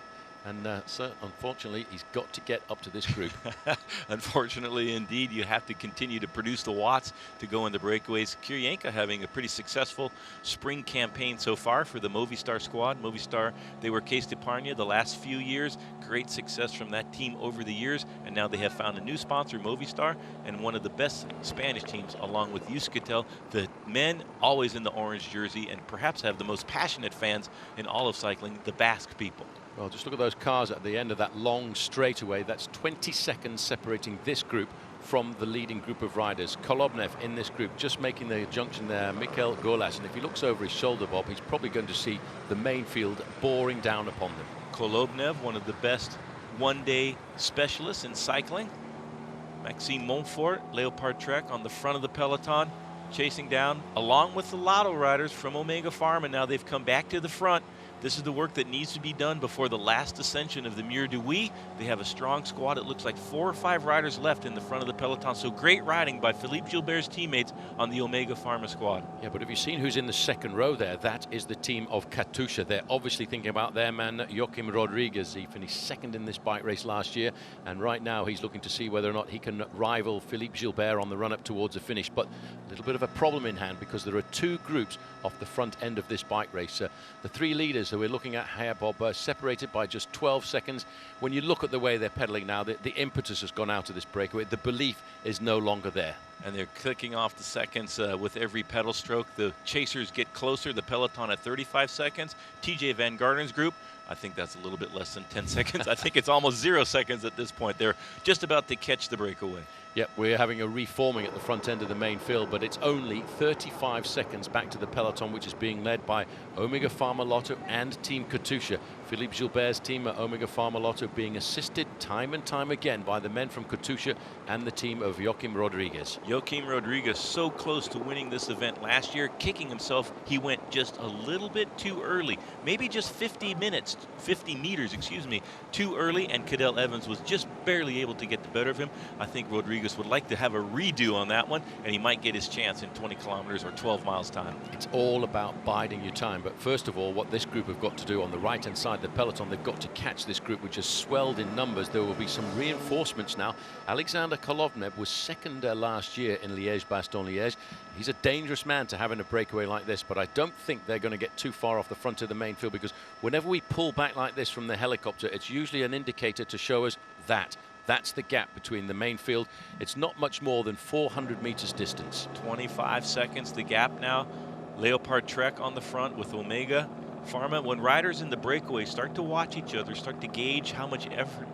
And so, unfortunately, he's got to get up to this group. Unfortunately, indeed, you have to continue to produce the watts to go in the breakaways. Kiryenka having a pretty successful spring campaign so far for the Movistar squad. Movistar, they were Case d'Epargne the last few years. Great success from that team over the years. And now they have found a new sponsor, Movistar, and one of the best Spanish teams, along with Euskaltel. The men always in the orange jersey and perhaps have the most passionate fans in all of cycling, the Basque people. Well, just look at those cars at the end of that long straightaway. That's 20 seconds separating this group from the leading group of riders. Kolobnev in this group, just making the junction there, Michael Golas. And if he looks over his shoulder, Bob, he's probably going to see the main field boring down upon them. Kolobnev, one of the best one-day specialists in cycling. Maxime Montfort, Leopard Trek on the front of the peloton, chasing down, along with the Lotto riders from Omega Pharma. Now they've come back to the front This is the work that needs to be done before the last ascension of the Mur de Huy. They have a strong squad. It looks like 4 or 5 riders left in the front of the peloton. So great riding by Philippe Gilbert's teammates on the Omega Pharma squad. Yeah, but have you seen who's in the second row there? That is the team of Katusha. They're obviously thinking about their man, Joachim Rodriguez. He finished second in this bike race last year, and right now he's looking to see whether or not he can rival Philippe Gilbert on the run-up towards the finish. But a little bit of a problem in hand, because there are 2 groups off the front end of this bike race. The 3 leaders who we're looking at here, Bob, separated by just 12 seconds. When you look at the way they're pedaling now, the impetus has gone out of this breakaway. The belief is no longer there. And they're clicking off the seconds with every pedal stroke. The chasers get closer. The peloton at 35 seconds. TJ Van Garden's group, I think that's a little bit less than 10 seconds. I think it's almost 0 seconds at this point. They're just about to catch the breakaway. Yep, we're having a reforming at the front end of the main field, but it's only 35 seconds back to the peloton, which is being led by Omega Pharma Lotto and Team Katusha. Philippe Gilbert's team at Omega Pharma Lotto being assisted time and time again by the men from Katusha and the team of Joachim Rodriguez. Joachim Rodriguez so close to winning this event last year, kicking himself. He went just a little bit too early, maybe just 50 meters, too early, and Cadel Evans was just barely able to get the better of him. I think Rodriguez would like to have a redo on that one, and he might get his chance in 20 kilometers or 12 miles time. It's all about biding your time, but first of all, what this group have got to do on the right-hand side of the peloton, they've got to catch this group, which has swelled in numbers. There will be some reinforcements now. Alexander Kolovnev was second last year in Liège-Bastogne-Liège. He's a dangerous man to have in a breakaway like this, but I don't think they're going to get too far off the front of the main field, because whenever we pull back like this from the helicopter, it's usually an indicator to show us that. That's the gap between the main field. It's not much more than 400 meters distance. 25 seconds, the gap now. Leopard Trek on the front with Omega Pharma. When riders in the breakaway start to watch each other, start to gauge how much effort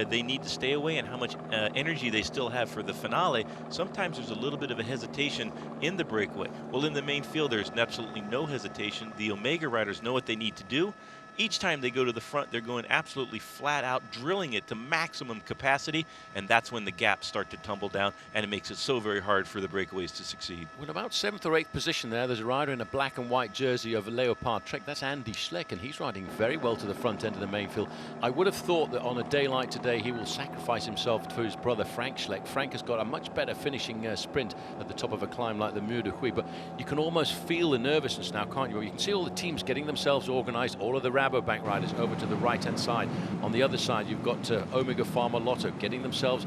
they need to stay away and how much energy they still have for the finale, sometimes there's a little bit of a hesitation in the breakaway. Well, in the main field, there's absolutely no hesitation. The Omega riders know what they need to do. Each time they go to the front, they're going absolutely flat out, drilling it to maximum capacity, and that's when the gaps start to tumble down, and it makes it so very hard for the breakaways to succeed. Well, about 7th or 8th position there's a rider in a black and white jersey of Leopard Trek. That's Andy Schleck, and he's riding very well to the front end of the main field. I would have thought that on a day like today, he will sacrifice himself for his brother Frank Schleck. Frank has got a much better finishing sprint at the top of a climb like the Mur de Huy, but you can almost feel the nervousness now, can't you? You can see all the teams getting themselves organized, all of the Rabobank riders over to the right-hand side. On the other side, you've got Omega Pharma Lotto getting themselves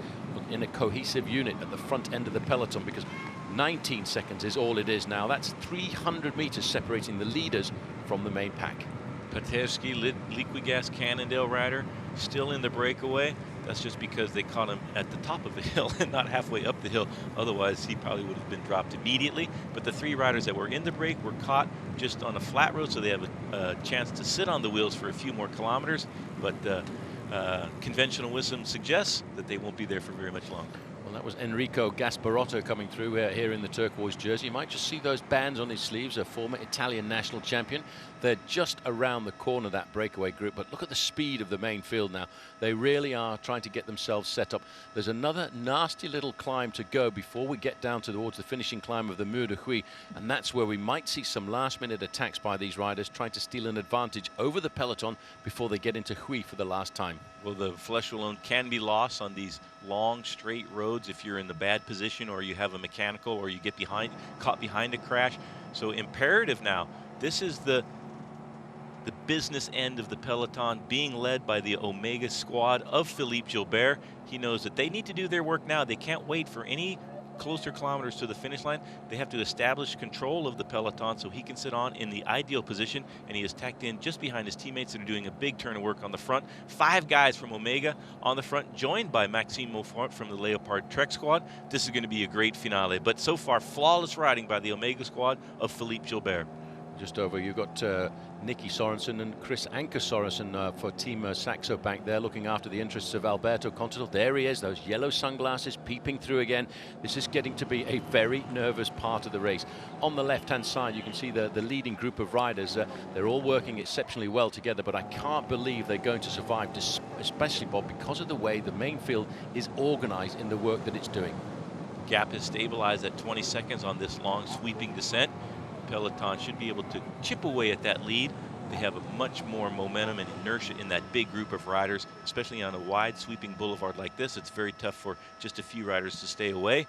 in a cohesive unit at the front end of the peloton, because 19 seconds is all it is now. That's 300 meters separating the leaders from the main pack. Paterski, Liquigas Cannondale rider, still in the breakaway. That's just because they caught him at the top of the hill and not halfway up the hill. Otherwise, he probably would have been dropped immediately. But the 3 riders that were in the break were caught just on a flat road, so they have a chance to sit on the wheels for a few more kilometers. But conventional wisdom suggests that they won't be there for very much longer. Well, that was Enrico Gasparotto coming through here in the turquoise jersey. You might just see those bands on his sleeves, a former Italian national champion. They're just around the corner of that breakaway group, but look at the speed of the main field now. They really are trying to get themselves set up. There's another nasty little climb to go before we get down towards the finishing climb of the Mur de Huy, and that's where we might see some last-minute attacks by these riders trying to steal an advantage over the peloton before they get into Huy for the last time. Well, the Fleche Wallonne can be lost on these long, straight roads if you're in the bad position or you have a mechanical or you get caught behind a crash. So imperative now, this is the business end of the peloton being led by the Omega squad of Philippe Gilbert. He knows that they need to do their work now. They can't wait for any closer kilometers to the finish line. They have to establish control of the peloton so he can sit on in the ideal position, and he is tacked in just behind his teammates that are doing a big turn of work on the front. 5 guys from Omega on the front, joined by Maxime Moffat from the Leopard Trek squad. This is going to be a great finale, but so far flawless riding by the Omega squad of Philippe Gilbert. Just over, you've got Nicky Sorensen and Chris Anker Sorensen for Team Saxo Bank there, looking after the interests of Alberto Contador. There he is, those yellow sunglasses peeping through again. This is getting to be a very nervous part of the race. On the left-hand side, you can see the leading group of riders. They're all working exceptionally well together, but I can't believe they're going to survive, especially, Bob, because of the way the main field is organized in the work that it's doing. Gap is stabilized at 20 seconds on this long sweeping descent. Peloton should be able to chip away at that lead They have a much more momentum and inertia in that big group of riders, especially on a wide sweeping boulevard like this. It's very tough for just a few riders to stay away.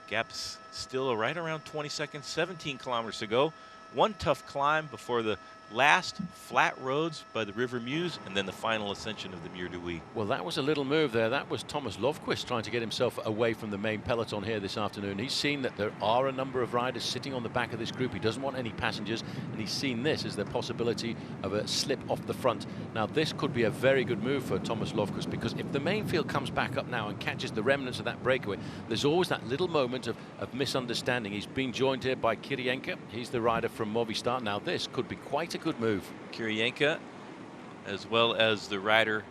Gap's still right around 20 seconds, 17 kilometers to go. One tough climb before the last flat roads by the River Meuse, and then the final ascension of the Mur de Huy. Well, that was a little move there. That was Thomas Löfqvist trying to get himself away from the main peloton here this afternoon. He's seen that there are a number of riders sitting on the back of this group. He doesn't want any passengers, and he's seen this as the possibility of a slip off the front. Now, this could be a very good move for Thomas Löfqvist, because if the main field comes back up now and catches the remnants of that breakaway, there's always that little moment of misunderstanding. He's been joined here by Kirienka. He's the rider from Movistar. Now, this could be quite a good move. Kirienka, as well as the rider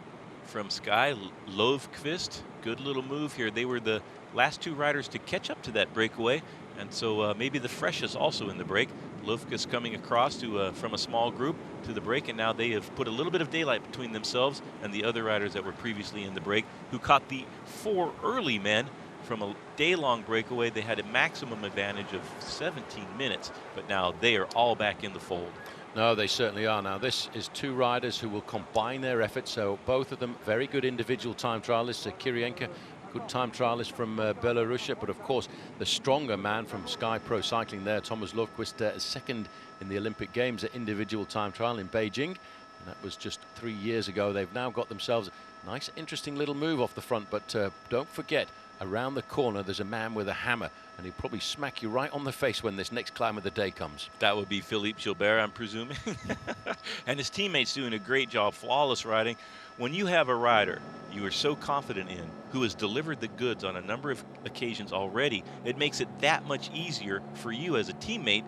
from Sky, Löfqvist. Good little move here. They were the last two riders to catch up to that breakaway, and so maybe the Fleche is also in the break. Löfqvist coming across to from a small group to the break, and now they have put a little bit of daylight between themselves and the other riders that were previously in the break, who caught the four early men from a day-long breakaway. They had a maximum advantage of 17 minutes, but now they are all back in the fold. No, they certainly are. Now, this is two riders who will combine their efforts. So both of them very good individual time trialists. Kirienka, good time trialist from Belarus, but of course the stronger man from Sky Pro Cycling there, Thomas Löfqvist, second in the Olympic Games at individual time trial in Beijing. And that was just 3 years ago. They've now got themselves a nice, interesting little move off the front. But don't forget, around the corner there's a man with a hammer, and he'll probably smack you right on the face when this next climb of the day comes. That would be Philippe Gilbert, I'm presuming. And his teammates doing a great job, flawless riding. When you have a rider you are so confident in, who has delivered the goods on a number of occasions already, it makes it that much easier for you as a teammate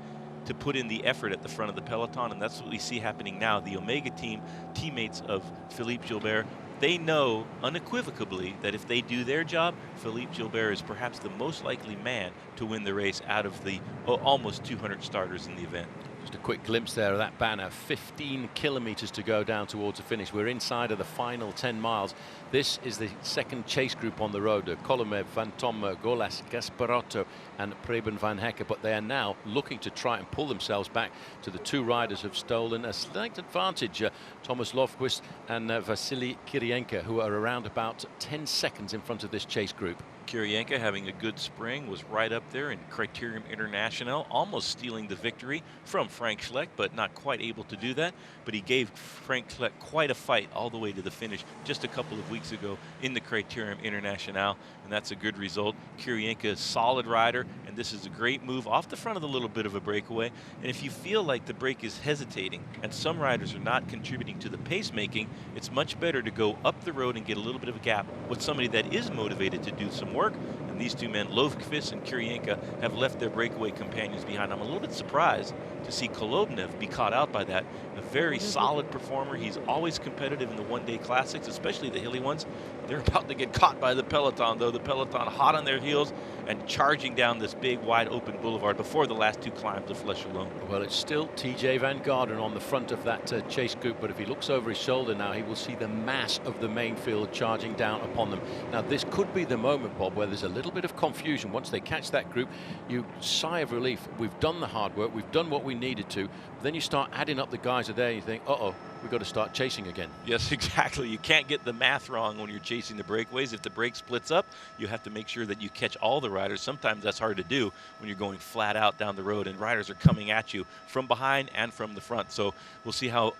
to put in the effort at the front of the peloton, and that's what we see happening now. The Omega team, teammates of Philippe Gilbert, they know unequivocally that if they do their job, Philippe Gilbert is perhaps the most likely man to win the race out of the almost 200 starters in the event. Just a quick glimpse there of that banner. 15 kilometers to go down towards the finish. We're inside of the final 10 miles. This is the second chase group on the road. Kolomev, Van Tomme, Golas, Gasparotto and Preben van Hekke. But they are now looking to try and pull themselves back to the two riders who have stolen a slight advantage. Thomas Löfqvist and Vasily Kirienka, who are around about 10 seconds in front of this chase group. Kirienka, having a good spring, was right up there in Criterium International, almost stealing the victory from Frank Schleck, but not quite able to do that. But he gave Frank Schleck quite a fight all the way to the finish just a couple of weeks ago in the Criterium International, and that's a good result. Kirienka is a solid rider, and this is a great move off the front of the little bit of a breakaway. And if you feel like the break is hesitating and some riders are not contributing to the pace making, it's much better to go up the road and get a little bit of a gap with somebody that is motivated to do some work. And these two men, Löfqvist and Kirienka, have left their breakaway companions behind. I'm a little bit surprised to see Kolobnev be caught out by that. A very solid performer. He's always competitive in the one-day classics, especially the hilly ones. They're about to get caught by the peloton, though. The peloton hot on their heels and charging down this big, wide-open boulevard before the last two climbs of Fleche alone. Well, it's still TJ Van Garderen on the front of that chase group, but if he looks over his shoulder now, he will see the mass of the main field charging down upon them. Now, this could be the moment, Bob, where there's a little bit of confusion. Once they catch that group, you sigh of relief. We've done the hard work. We've done what we needed to. But then you start adding up the guys are there, and you think, uh-oh, we've got to start chasing again. Yes, exactly. You can't get the math wrong when you're chasing the breakaways. If the break splits up, you have to make sure that you catch all the riders. Sometimes that's hard to do when you're going flat out down the road and riders are coming at you from behind and from the front. So we'll see how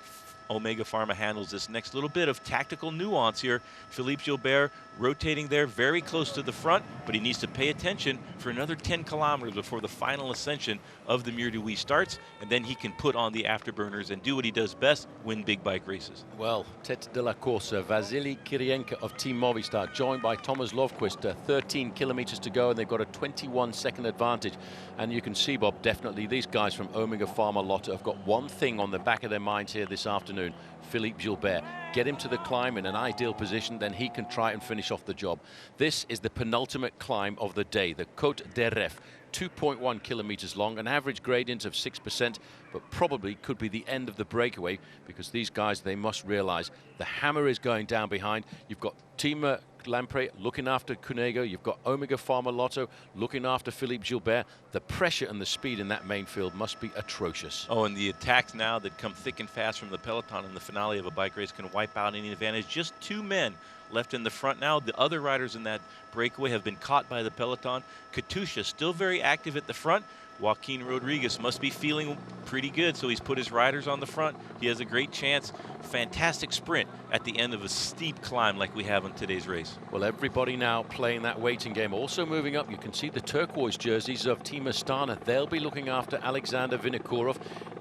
Omega Pharma handles this next little bit of tactical nuance here. Philippe Gilbert rotating there very close to the front, but he needs to pay attention for another 10 kilometers before the final ascension of the Mur de Huy starts, and then he can put on the afterburners and do what he does best, win big bike races. Well, tête de la course, Vasily Kirienka of Team Movistar, joined by Thomas Löfqvist, 13 kilometers to go, and they've got a 21-second advantage. And you can see, Bob, definitely these guys from Omega Pharma Lotte have got one thing on the back of their minds here this afternoon. Philippe Gilbert, get him to the climb in an ideal position, then he can try and finish off the job. This is the penultimate climb of the day, the Côte d'Eref, 2.1 kilometers long, an average gradient of 6%, but probably could be the end of the breakaway, because these guys, they must realize the hammer is going down behind. You've got Team Lampre looking after Cunego. You've got Omega Pharma Lotto looking after Philippe Gilbert. The pressure and the speed in that main field must be atrocious. Oh, and the attacks now that come thick and fast from the peloton in the finale of a bike race can wipe out any advantage. Just 2 men left in the front now. The other riders in that breakaway have been caught by the peloton. Katusha still very active at the front. Joaquin Rodriguez must be feeling pretty good, so he's put his riders on the front. He has a great chance. Fantastic sprint at the end of a steep climb like we have in today's race. Well, everybody now playing that waiting game. Also moving up, you can see the turquoise jerseys of Team Astana. They'll be looking after Alexander Vinokourov.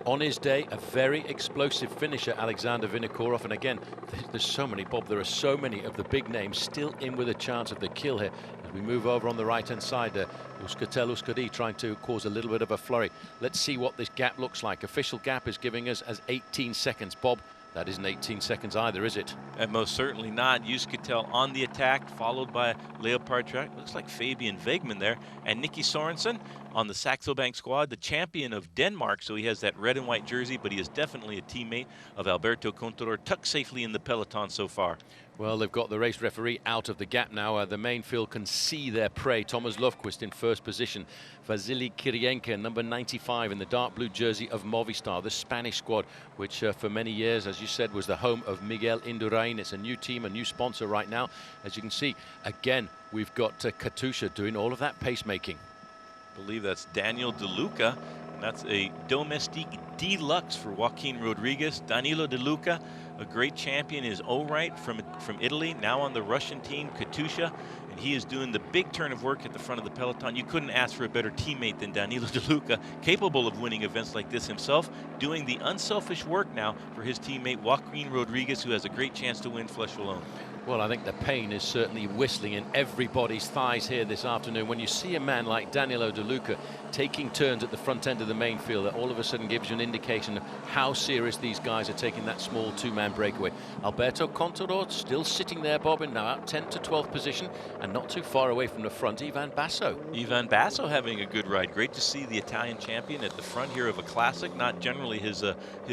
On his day, a very explosive finisher, Alexander Vinokourov. And again, there's so many, Bob, there are so many of the big names still in with a chance of the kill here. As we move over on the right-hand side, Euskaltel-Euskadi trying to cause a little bit of a flurry. Let's see what this gap looks like. Official gap is giving us as 18 seconds. Bob, that isn't 18 seconds either, is it? And most certainly not. Euskaltel on the attack, followed by Leopard Track. Looks like Fabian Wegman there. And Nicky Sorensen on the Saxo Bank squad, the champion of Denmark. So he has that red and white jersey, but he is definitely a teammate of Alberto Contador, tucked safely in the peloton so far. Well, they've got the race referee out of the gap now. The main field can see their prey. Thomas Löfqvist in first position. Vasily Kirienka, number 95 in the dark blue jersey of Movistar, the Spanish squad, which for many years, as you said, was the home of Miguel Indurain. It's a new team, a new sponsor right now. As you can see, again, we've got Katusha doing all of that pacemaking. I believe that's Daniel De Luca. And that's a Domestique Deluxe for Joaquin Rodriguez. Danilo De Luca, a great champion in his own right from Italy, now on the Russian team, Katusha. And he is doing the big turn of work at the front of the peloton. You couldn't ask for a better teammate than Danilo De Luca, capable of winning events like this himself, doing the unselfish work now for his teammate Joaquin Rodriguez, who has a great chance to win Fleche Wallonne. Well, I think the pain is certainly whistling in everybody's thighs here this afternoon. When you see a man like Danilo De Luca taking turns at the front end of the main field, that all of a sudden gives you an indication of how serious these guys are taking that small 2-man breakaway. Alberto Contador still sitting there, Bob, in now 10th to 12th position, and not too far away from the front, Ivan Basso. Ivan Basso having a good ride. Great to see the Italian champion at the front here of a classic, not generally his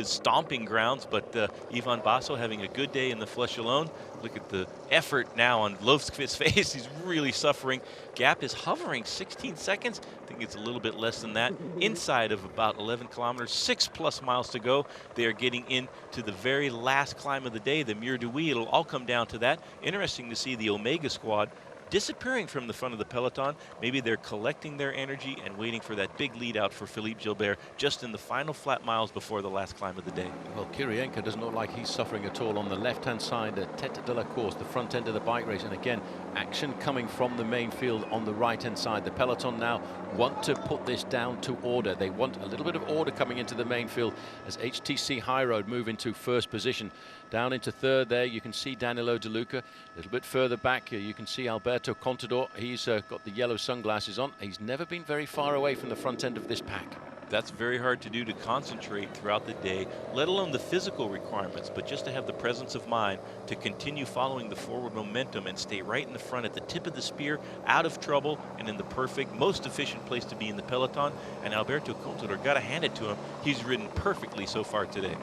stomping grounds, but Ivan Basso having a good day in the Fleche Wallonne. Look at the effort now on Löfqvist's face. He's really suffering. Gap is hovering 16 seconds. I think it's a little bit less than that. Inside of about 11 kilometers, 6+ miles to go. They are getting into the very last climb of the day, the Mur de Huy. It'll all come down to that. Interesting to see the Omega squad disappearing from the front of the peloton. Maybe they're collecting their energy and waiting for that big lead out for Philippe Gilbert just in the final flat miles before the last climb of the day. Well, Kirienka doesn't look like he's suffering at all on the left-hand side, Tête de la Course, the front end of the bike race. And again, action coming from the main field on the right-hand side. The peloton now want to put this down to order. They want a little bit of order coming into the main field as HTC High Road move into first position. Down into third there, you can see Danilo De Luca. A little bit further back, you can see Alberto Contador. He's got the yellow sunglasses on. He's never been very far away from the front end of this pack. That's very hard to do, to concentrate throughout the day, let alone the physical requirements, but just to have the presence of mind to continue following the forward momentum and stay right in the front at the tip of the spear, out of trouble, and in the perfect, most efficient place to be in the peloton. And Alberto Contador, got to hand it to him. He's ridden perfectly so far today.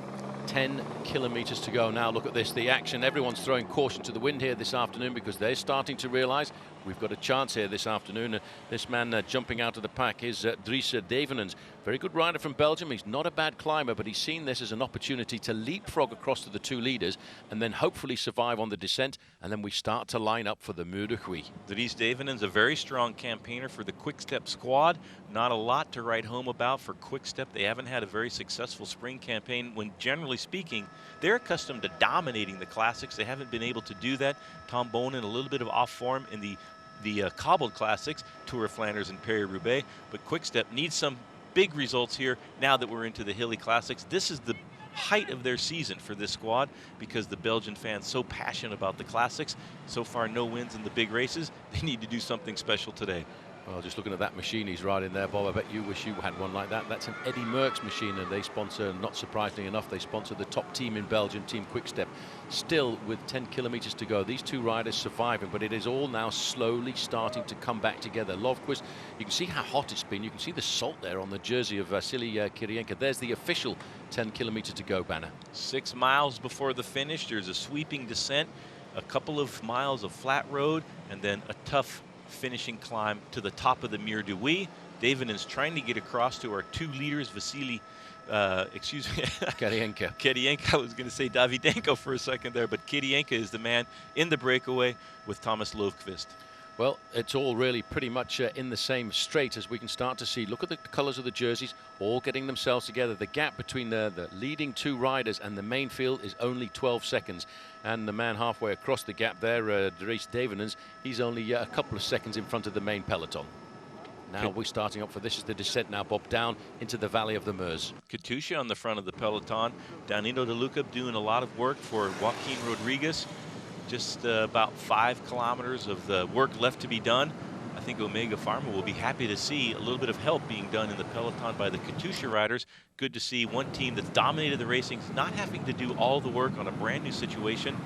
10 kilometers to go now. Look at this, the action. Everyone's throwing caution to the wind here this afternoon because they're starting to realize we've got a chance here this afternoon. This man jumping out of the pack is Dries Devenens. Very good rider from Belgium. He's not a bad climber, but he's seen this as an opportunity to leapfrog across to the two leaders and then hopefully survive on the descent. And then we start to line up for the Mur de Huy. Dries Devenens, a very strong campaigner for the Quick Step squad. Not a lot to write home about for Quick Step. They haven't had a very successful spring campaign when, generally speaking, they're accustomed to dominating the classics. They haven't been able to do that. Tom Bonen a little bit of off form in the cobbled classics, Tour of Flanders and Paris-Roubaix, but Quick Step needs some big results here now that we're into the hilly classics. This is the height of their season for this squad because the Belgian fans so passionate about the classics. So far, no wins in the big races. They need to do something special today. Well, just looking at that machine he's riding there, Bob, I bet you wish you had one like that. That's an Eddy Merckx machine, and they sponsor, not surprisingly enough, they sponsor the top team in Belgium, Team Quickstep. Still, with 10 kilometers to go, these two riders surviving, but it is all now slowly starting to come back together. Löfqvist, you can see how hot it's been. You can see the salt there on the jersey of Vasily Kirienka. There's the official 10 kilometer to go banner. 6 miles before the finish, there's a sweeping descent. a couple of miles of flat road, and then a tough finishing climb to the top of the Mur de Huy. Davinen's trying to get across to our 2 leaders, Vasily, excuse me, Kirienka. Kirienka. I was going to say Davydenko for a second there, but Kirienka is the man in the breakaway with Thomas Löfqvist. Well, it's all really pretty much in the same straight as we can start to see. Look at the colours of the jerseys, all getting themselves together. The gap between the leading 2 riders and the main field is only 12 seconds. And the man halfway across the gap there, Dries Davinens, he's only a couple of seconds in front of the main peloton. Now we're starting up for this is the descent now, Bob, down into the valley of the Meuse. Katusha on the front of the peloton. Danilo De Luca doing a lot of work for Joaquin Rodriguez. Just about 5 kilometers of the work left to be done. I think Omega Pharma will be happy to see a little bit of help being done in the peloton by the Katusha riders. Good to see one team that's dominated the racing not having to do all the work on a brand new situation.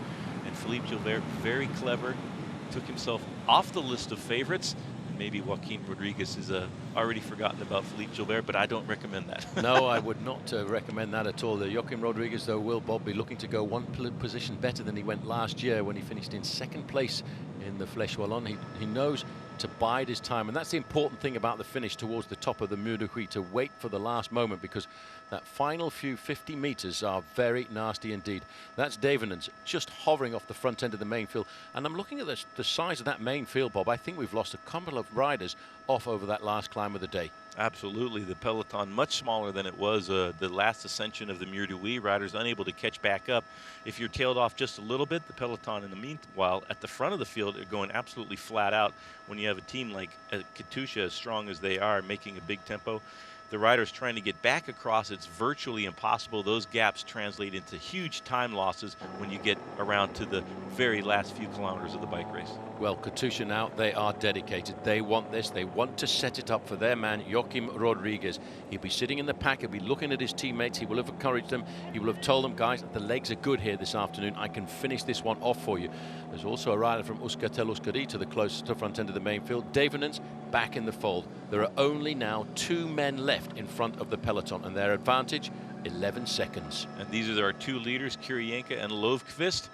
And Philippe Gilbert, very clever, took himself off the list of favorites. Maybe Joaquin Rodriguez is already forgotten about Philippe Gilbert, but I don't recommend that. No, I would not recommend that at all. Joaquin Rodriguez, though, will, Bob, be looking to go 1 position better than he went last year when he finished in 2nd place in the Fleche Wallonne. He knows to bide his time, and that's the important thing about the finish towards the top of the Mur de Huy, to wait for the last moment, because that final few 50 meters are very nasty indeed. That's Davinens just hovering off the front end of the main field, and I'm looking at the size of that main field, Bob. I think we've lost a couple of riders off over that last climb of the day. Absolutely. The peloton much smaller than it was the last ascension of the Mur de Huy. Riders unable to catch back up. If you're tailed off just a little bit, the peloton in the meanwhile at the front of the field are going absolutely flat out. When you have a team like Katusha, as strong as they are, making a big tempo, the riders trying to get back across, it's virtually impossible. Those gaps translate into huge time losses when you get around to the very last few kilometers of the bike race. Well, Katusha now, they are dedicated. They want this. They want to set it up for their man, Joaquin Rodriguez. He'll be sitting in the pack. He'll be looking at his teammates. He will have encouraged them. He will have told them, guys, the legs are good here this afternoon. I can finish this one off for you. There's also a rider from Euskaltel-Euskadi to the closest to front end of the main field. Davinens back in the fold. There are only now 2 men left in front of the peloton, and their advantage, 11 seconds. And these are our 2 leaders, Kirienka and Löfqvist.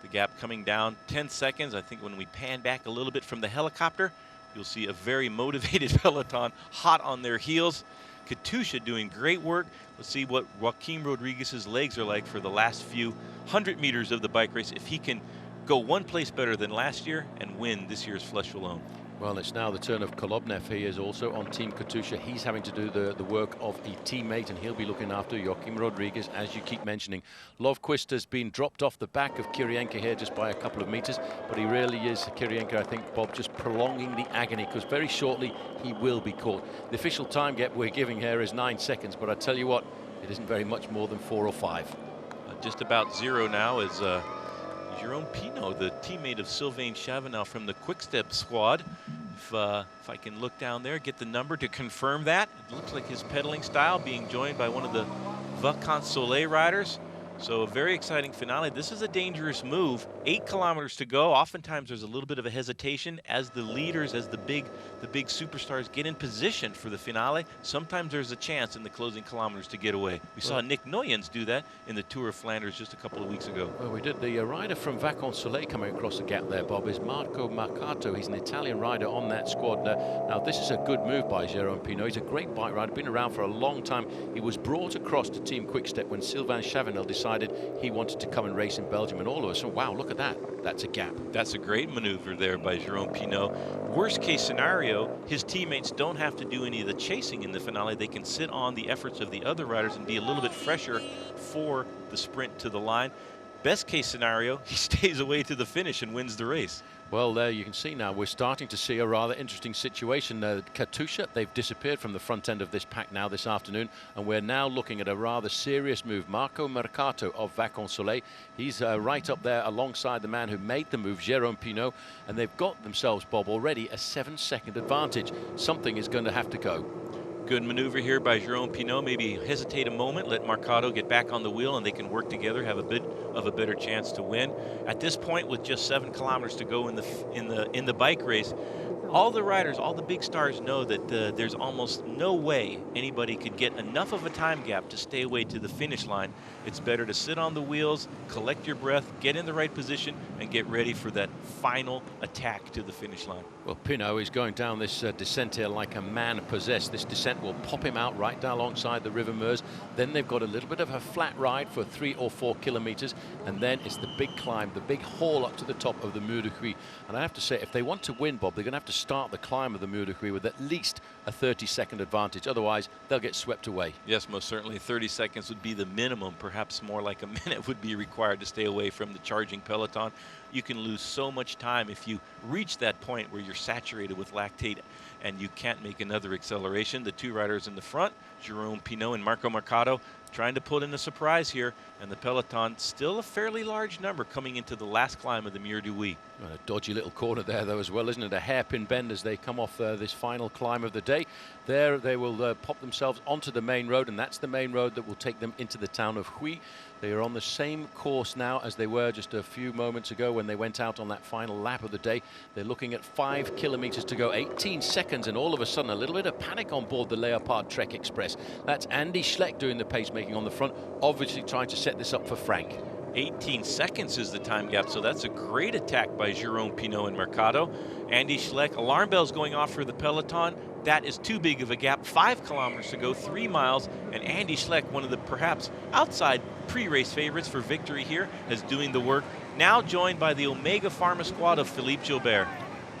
The gap coming down 10 seconds. I think when we pan back a little bit from the helicopter, you'll see a very motivated peloton hot on their heels. Katusha doing great work. Let's see what Joaquin Rodriguez's legs are like for the last few 100 meters of the bike race, if he can go 1 place better than last year and win this year's Fleche Wallonne. Well, it's now the turn of Kolobnev. He is also on Team Katusha. He's having to do the work of a teammate, and he'll be looking after Joaquin Rodriguez, as you keep mentioning. Löfqvist has been dropped off the back of Kirienka here just by a couple of meters, but he really is, Kirienka, I think, Bob, just prolonging the agony, because very shortly he will be caught. The official time gap we're giving here is 9 seconds, but I tell you what, it isn't very much more than 4 or 5. Just about 0 now is Jérôme Pinot, the teammate of Sylvain Chavanel from the Quick Step squad. If I can look down there, get the number to confirm that. It looks like his pedaling style being joined by one of the Vacances Soleil riders. So a very exciting finale. This is a dangerous move. 8 kilometers to go. Oftentimes there's a little bit of a hesitation as the leaders, as the big superstars get in position for the finale. Sometimes there's a chance in the closing kilometers to get away. We saw Nick Noyens do that in the Tour of Flanders just a couple of weeks ago. Well, we did. The rider from Vacances Soleil coming across the gap there, Bob, is Marco Mercato. He's an Italian rider on that squad. Now, this is a good move by Jérôme Pinot. He's a great bike rider, been around for a long time. He was brought across to Team Quickstep when Sylvain Chavanel decided he wanted to come and race in Belgium, and all of us, so wow, look at that. That's a gap. That's a great maneuver there by Jérôme Pinot. Worst case scenario, his teammates don't have to do any of the chasing in the finale. They can sit on the efforts of the other riders and be a little bit fresher for the sprint to the line. Best case scenario, he stays away to the finish and wins the race. Well, there you can see now we're starting to see a rather interesting situation. Katusha, they've disappeared from the front end of this pack now this afternoon, and we're now looking at a rather serious move. Marco Mercato of Vacances Soleil, he's right up there alongside the man who made the move, Jérôme Pinot, and they've got themselves, Bob, already a 7-second advantage. Something is going to have to go. Good maneuver here by Jérôme Pinot. Maybe hesitate a moment, let Mercado get back on the wheel, and they can work together, have a bit of a better chance to win. At this point, with just 7 kilometers to go in the bike race, All the riders, all the big stars know that there's almost no way anybody could get enough of a time gap to stay away to the finish line. It's better to sit on the wheels, collect your breath, get in the right position, and get ready for that final attack to the finish line. Well, Pinot is going down this descent here like a man possessed. This descent will pop him out right down alongside the River Meuse. Then they've got a little bit of a flat ride for 3 or 4 kilometers, and then it's the big climb, the big haul up to the top of the Mur de Huy. And I have to say, if they want to win, Bob, they're going to have to start the climb of the Mur de Huy with at least a 30-second advantage. Otherwise, they'll get swept away. Yes, most certainly. 30 seconds would be the minimum. Perhaps more like a minute would be required to stay away from the charging peloton. You can lose so much time if you reach that point where you're saturated with lactate and you can't make another acceleration. The two riders in the front, Jerome Pinot and Marco Mercado, trying to pull in a surprise here, and the peloton still a fairly large number coming into the last climb of the Mur de Huy. Well, a dodgy little corner there, though, as well, isn't it? A hairpin bend as they come off this final climb of the day. There they will pop themselves onto the main road, and that's the main road that will take them into the town of Huy. They are on the same course now as they were just a few moments ago when they went out on that final lap of the day. They're looking at 5 kilometers to go, 18 seconds, and all of a sudden a little bit of panic on board the Leopard Trek Express. That's Andy Schleck doing the pacemaking on the front, obviously trying to set this up for Frank. 18 seconds is the time gap, so that's a great attack by Jerome Pinot and Mercado. Andy Schleck, alarm bells going off for the peloton. That is too big of a gap. 5 kilometers to go, 3 miles, and Andy Schleck, one of the perhaps outside pre-race favorites for victory here, is doing the work. Now joined by the Omega Pharma squad of Philippe Gilbert.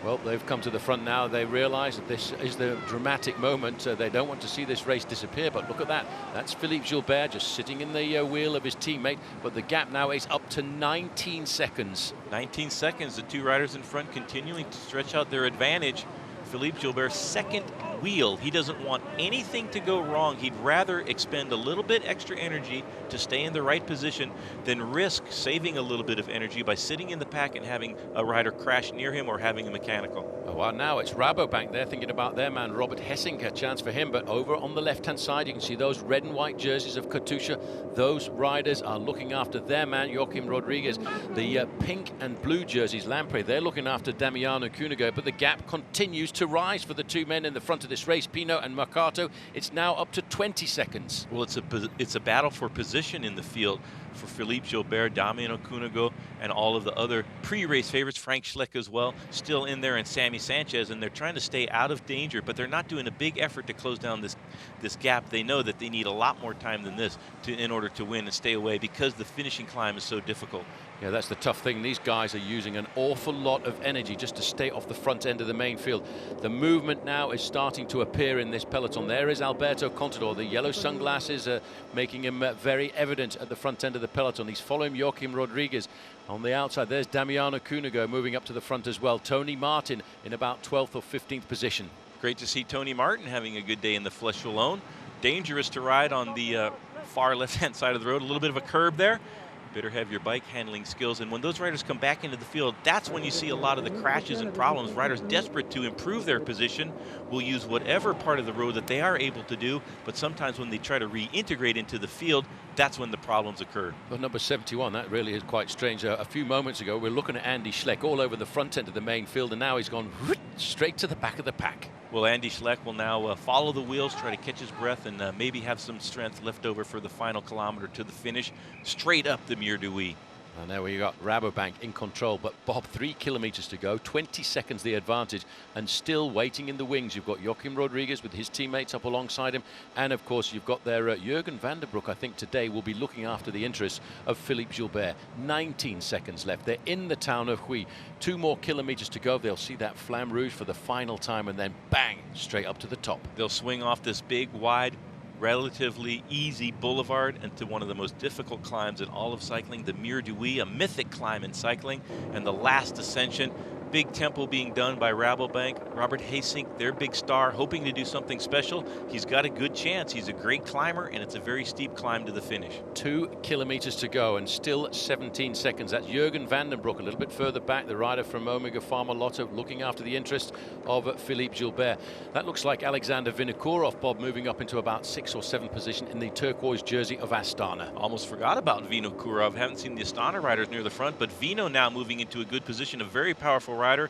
Well, they've come to the front now. They realize that this is the dramatic moment. They don't want to see this race disappear, but look at that. That's Philippe Gilbert just sitting in the wheel of his teammate, but the gap now is up to 19 seconds. 19 seconds, the two riders in front continuing to stretch out their advantage. Philippe Gilbert's second wheel. He doesn't want anything to go wrong. He'd rather expend a little bit extra energy to stay in the right position than risk saving a little bit of energy by sitting in the pack and having a rider crash near him or having a mechanical. Oh, well, now it's Rabobank. They're thinking about their man, Robert Hessink, a chance for him. But over on the left-hand side, you can see those red and white jerseys of Katusha. Those riders are looking after their man, Joachim Rodriguez. The pink and blue jerseys, Lampre, they're looking after Damiano Cunego. But the gap continues to rise for the two men in the front of this race, Pinot and Mercado. It's now up to 20 seconds. Well, it's a battle for position in the field for Philippe Gilbert, Damiano Cunego, and all of the other pre-race favorites, Frank Schleck as well, still in there, and Sammy Sanchez, and they're trying to stay out of danger, but they're not doing a big effort to close down this gap. They know that they need a lot more time than this in order to win and stay away because the finishing climb is so difficult. Yeah, that's the tough thing. These guys are using an awful lot of energy just to stay off the front end of the main field. The movement now is starting to appear in this peloton. There is Alberto Contador. The yellow sunglasses are making him very evident at the front end of the peloton. He's following Joachim Rodriguez. On the outside, there's Damiano Cunego moving up to the front as well. Tony Martin in about 12th or 15th position. Great to see Tony Martin having a good day in the Fleche Wallonne. Dangerous to ride on the far left-hand side of the road. A little bit of a curb there. Better have your bike handling skills, and when those riders come back into the field, that's when you see a lot of the crashes and problems. Riders desperate to improve their position will use whatever part of the road that they are able to do, but sometimes when they try to reintegrate into the field, that's when the problems occur. Well, number 71, that really is quite strange. A few moments ago, we're looking at Andy Schleck all over the front end of the main field, and now he's gone straight to the back of the pack. Well, Andy Schleck will now follow the wheels, try to catch his breath, and maybe have some strength left over for the final kilometer to the finish, straight up the Mur de Huy. And there we got Rabobank in control, but Bob, 3 kilometers to go, 20 seconds the advantage, and still waiting in the wings. You've got Joachim Rodriguez with his teammates up alongside him, and of course you've got there Jürgen van der Broek, I think today will be looking after the interests of Philippe Gilbert. 19 seconds left. They're in the town of Huy. 2 more kilometers to go. They'll see that Flamme Rouge for the final time, and then bang, straight up to the top. They'll swing off this big, wide, relatively easy boulevard into one of the most difficult climbs in all of cycling, the Mur de Huy, a mythic climb in cycling, and the last ascension. Big tempo being done by Rabobank. Robert Hessink, their big star, hoping to do something special. He's got a good chance. He's a great climber, and it's a very steep climb to the finish. 2 kilometers to go, and still 17 seconds. That's Jürgen van den Broek, a little bit further back, the rider from Omega Pharma Lotto, looking after the interest of Philippe Gilbert. That looks like Alexander Vinokourov, Bob, moving up into about 6th or 7th position in the turquoise jersey of Astana. Almost forgot about Vinokourov. Haven't seen the Astana riders near the front, but Vino now moving into a good position, a very powerful rider.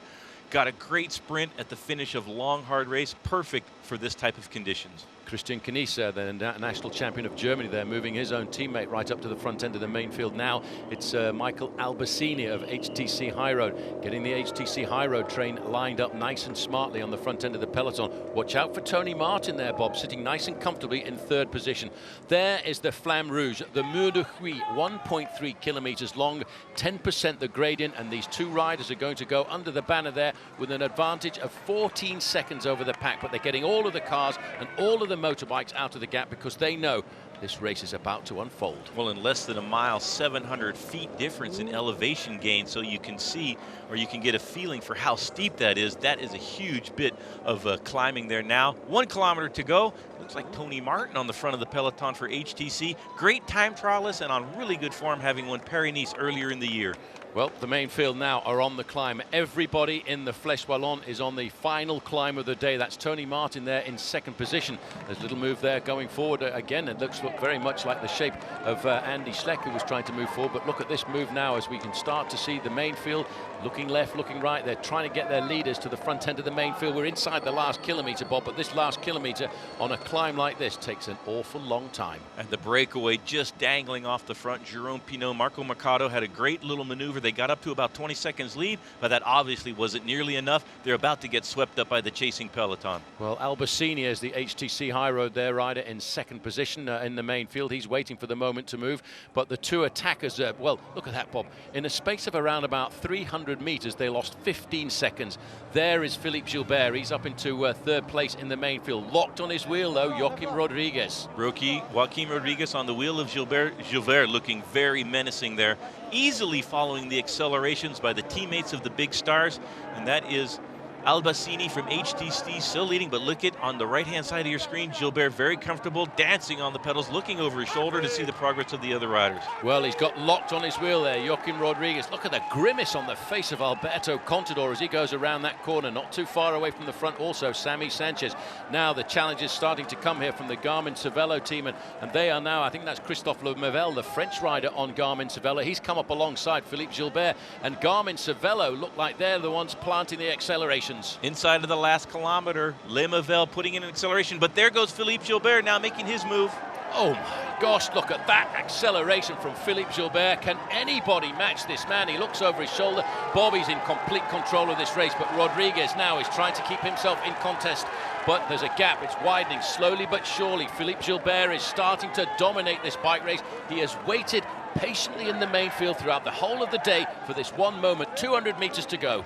got a great sprint at the finish of long, hard race, perfect for this type of conditions. Christian Kniese, the national champion of Germany there, moving his own teammate right up to the front end of the main field. Now it's Michael Albacini of HTC High Road, getting the HTC High Road train lined up nice and smartly on the front end of the peloton. Watch out for Tony Martin there, Bob, sitting nice and comfortably in third position. There is the Flamme Rouge, the Mur de Huy, 1.3 kilometers long, 10% the gradient, and these two riders are going to go under the banner there with an advantage of 14 seconds over the pack, but they're getting all of the cars and all of the motorbikes out of the gap because they know this race is about to unfold. Well, in less than a mile, 700 feet difference in elevation gain, so you can see, or you can get a feeling for how steep that is. That is a huge bit of climbing there now. 1 kilometer to go. Looks like Tony Martin on the front of the peloton for HTC. Great time trialist and on really good form, having won Paris-Nice earlier in the year. Well, the main field now are on the climb. Everybody in the Fleche Wallonne is on the final climb of the day. That's Tony Martin there in second position. There's a little move there going forward. Again, it looks very much like the shape of Andy Schleck, who was trying to move forward. But look at this move now as we can start to see the main field looking left, looking right. They're trying to get their leaders to the front end of the main field. We're inside the last kilometre, Bob, but this last kilometre on a climb like this takes an awful long time. And the breakaway just dangling off the front. Jerome Pinot, Marco Mercado had a great little maneuver. They got up to about 20 seconds lead, but that obviously wasn't nearly enough. They're about to get swept up by the chasing peloton. Well, Albacini is the HTC High Road there rider in second position in the main field. He's waiting for the moment to move, but the two attackers, well, look at that, Bob. In a space of around about 300 meters, they lost 15 seconds. There is Philippe Gilbert. He's up into third place in the main field. Locked on his wheel, though, Joaquim Rodriguez. Rookie Joaquim Rodriguez on the wheel of Gilbert. Gilbert looking very menacing there, easily following the accelerations by the teammates of the big stars, and that is Albacini from HTC still leading, but look at on the right-hand side of your screen, Gilbert very comfortable, dancing on the pedals, looking over his shoulder to see the progress of the other riders. Well, he's got locked on his wheel there, Joaquim Rodriguez. Look at the grimace on the face of Alberto Contador as he goes around that corner, not too far away from the front. Also, Sammy Sanchez. Now the challenge is starting to come here from the Garmin-Cervelo team, and they are now, I think that's Christophe Lemavelle, the French rider on Garmin-Cervelo. He's come up alongside Philippe Gilbert, and Garmin-Cervelo look like they're the ones planting the acceleration. Inside of the last kilometer, Lemavelle putting in an acceleration, but there goes Philippe Gilbert now making his move. Oh my gosh, look at that acceleration from Philippe Gilbert. Can anybody match this man? He looks over his shoulder. Bobby's in complete control of this race, but Rodriguez now is trying to keep himself in contest. But there's a gap, it's widening slowly but surely. Philippe Gilbert is starting to dominate this bike race. He has waited patiently in the main field throughout the whole of the day for this one moment, 200 meters to go.